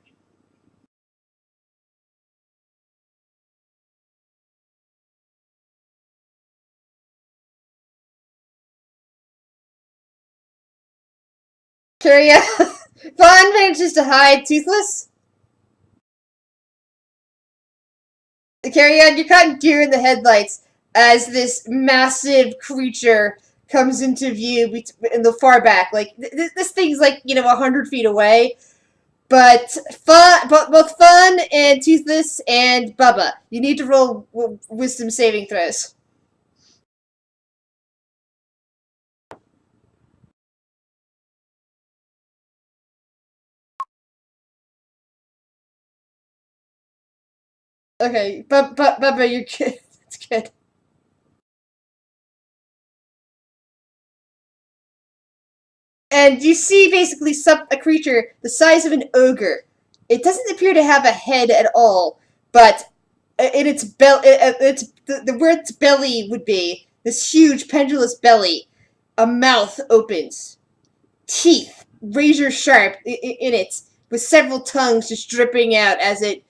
Curia, Vaughn manages to hide Toothless. Carry on, you're caught deer in the headlights as this massive creature comes into view in the far back. Like this thing's like 100 feet away. But fun, both Fun and Toothless and Bubba, you need to roll wisdom saving throws. Okay, Bubba, you're good. That's good. And you see basically a creature the size of an ogre. It doesn't appear to have a head at all, but in its belly, it's where its belly would be, this huge pendulous belly, a mouth opens, teeth razor sharp in it, with several tongues just dripping out as it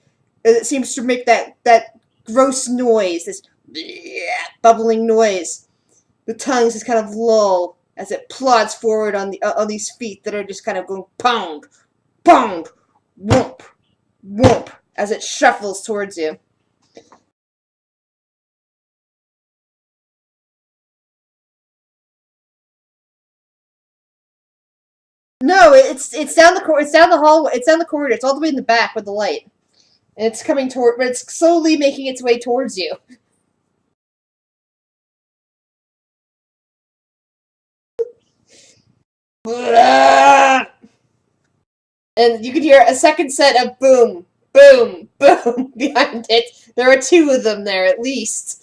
seems to make that gross noise, this bubbling noise. The tongues just kind of lull as it plods forward on these feet that are just kind of going pound, pound, whoop, whoop as it shuffles towards you. No, it's down it's down the hallway, it's down the corridor, it's all the way in the back with the light. And it's coming toward, but it's slowly making its way towards you. And you can hear a second set of boom, boom, boom behind it. There are two of them there at least.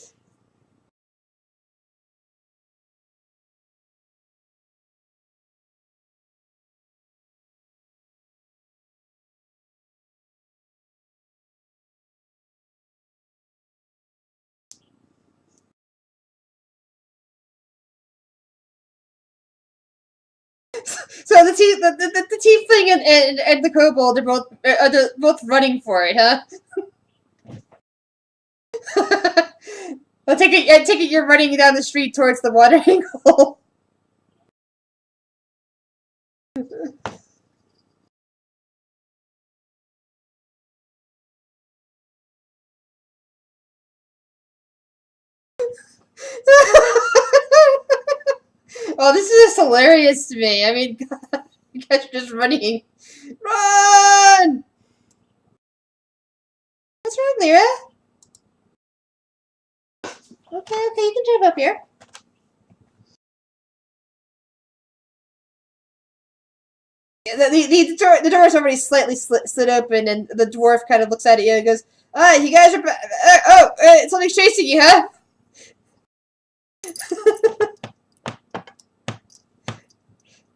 So the tiefling and the kobold are both running for it, huh? I take it you're running down the street towards the watering hole. Oh, this is just hilarious to me. I mean, God, you guys are just running. Run! What's wrong, Lyra? Okay, you can jump up here. Yeah, the door is already slightly slid open, and the dwarf kind of looks at you and goes, "Ah, you guys are. Something's chasing you, huh?"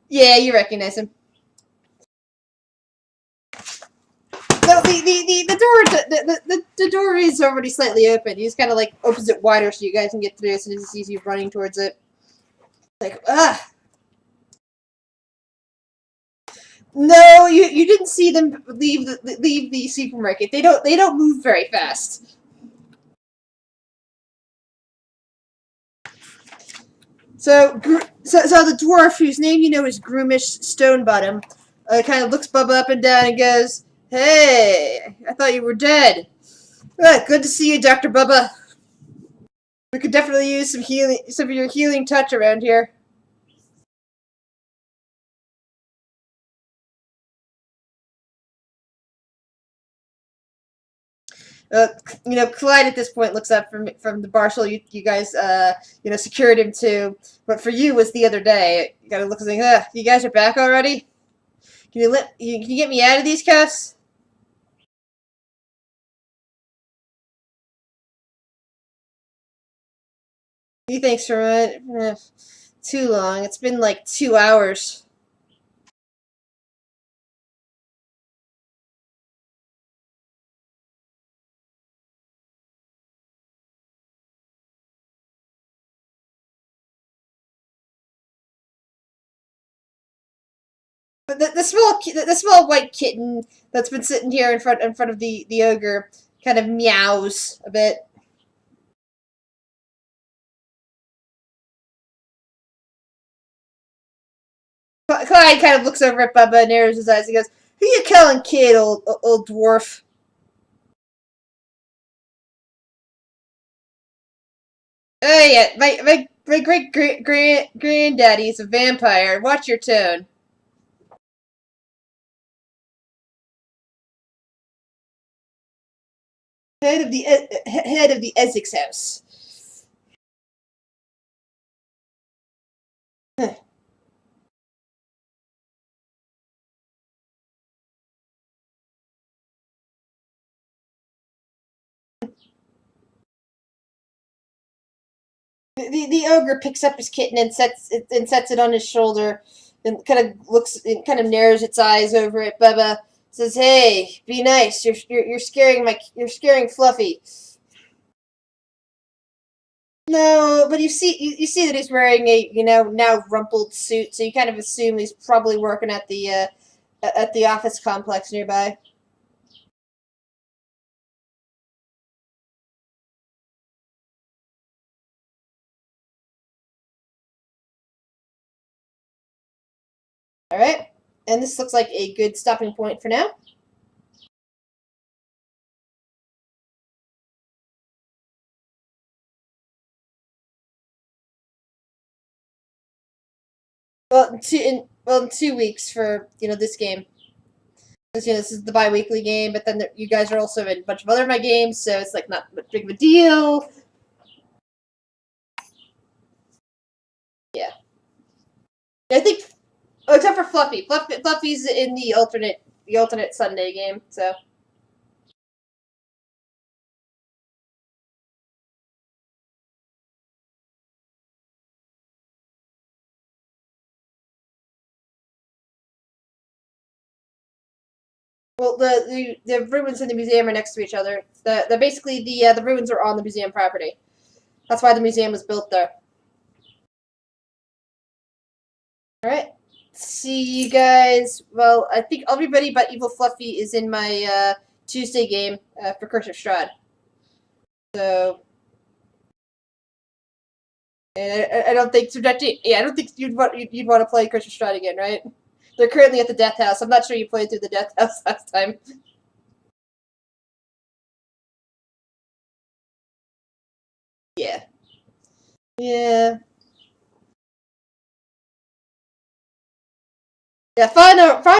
Yeah, you recognize him. No, the door is already slightly open. He just kind of like opens it wider so you guys can get through as soon as he sees you running towards it. Like, ah. No, you didn't see them leave the supermarket. They don't move very fast. So the dwarf, whose name you know is Groomish Stonebottom, kind of looks Bubba up and down and goes, "Hey, I thought you were dead. Good to see you, Dr. Bubba. We could definitely use some of your healing touch around here." Uh, Clyde at this point looks up from the bar stool you guys secured him to, but for you was the other day. You gotta look and think, you guys are back already? Can you get me out of these cuffs? He thinks for a minute. Too long. It's been like 2 hours. But the small white kitten that's been sitting here in front of the ogre kind of meows a bit. Clyde kind of looks over at Bubba and narrows his eyes and goes, "Who you calling kid, old dwarf?" Oh yeah, my great granddaddy's a vampire. Watch your tone. Head of the Essex house. The ogre picks up his kitten and sets it on his shoulder, and kind of looks and kind of narrows its eyes over at Bubba. Says, "Hey, be nice. You're scaring Fluffy." No, but you see that he's wearing a now rumpled suit, so you kind of assume he's probably working at the office complex nearby. All right, and this looks like a good stopping point for now. In 2 weeks for this game. Because this is the bi-weekly game, but then you guys are also in a bunch of other of my games, so it's like not much big of a deal. Yeah, I think except for Fluffy. Fluffy's in the alternate Sunday game, so. Well, the ruins in the museum are next to each other. The basically the ruins are on the museum property. That's why the museum was built there. All right. See you guys. Well, I think everybody but Evil Fluffy is in my Tuesday game for Curse of Strahd. So, and I don't think I don't think you'd want to play Curse of Strahd again, right? They're currently at the Death House. I'm not sure you played through the Death House last time. Yeah. Yeah. Yeah. Find out.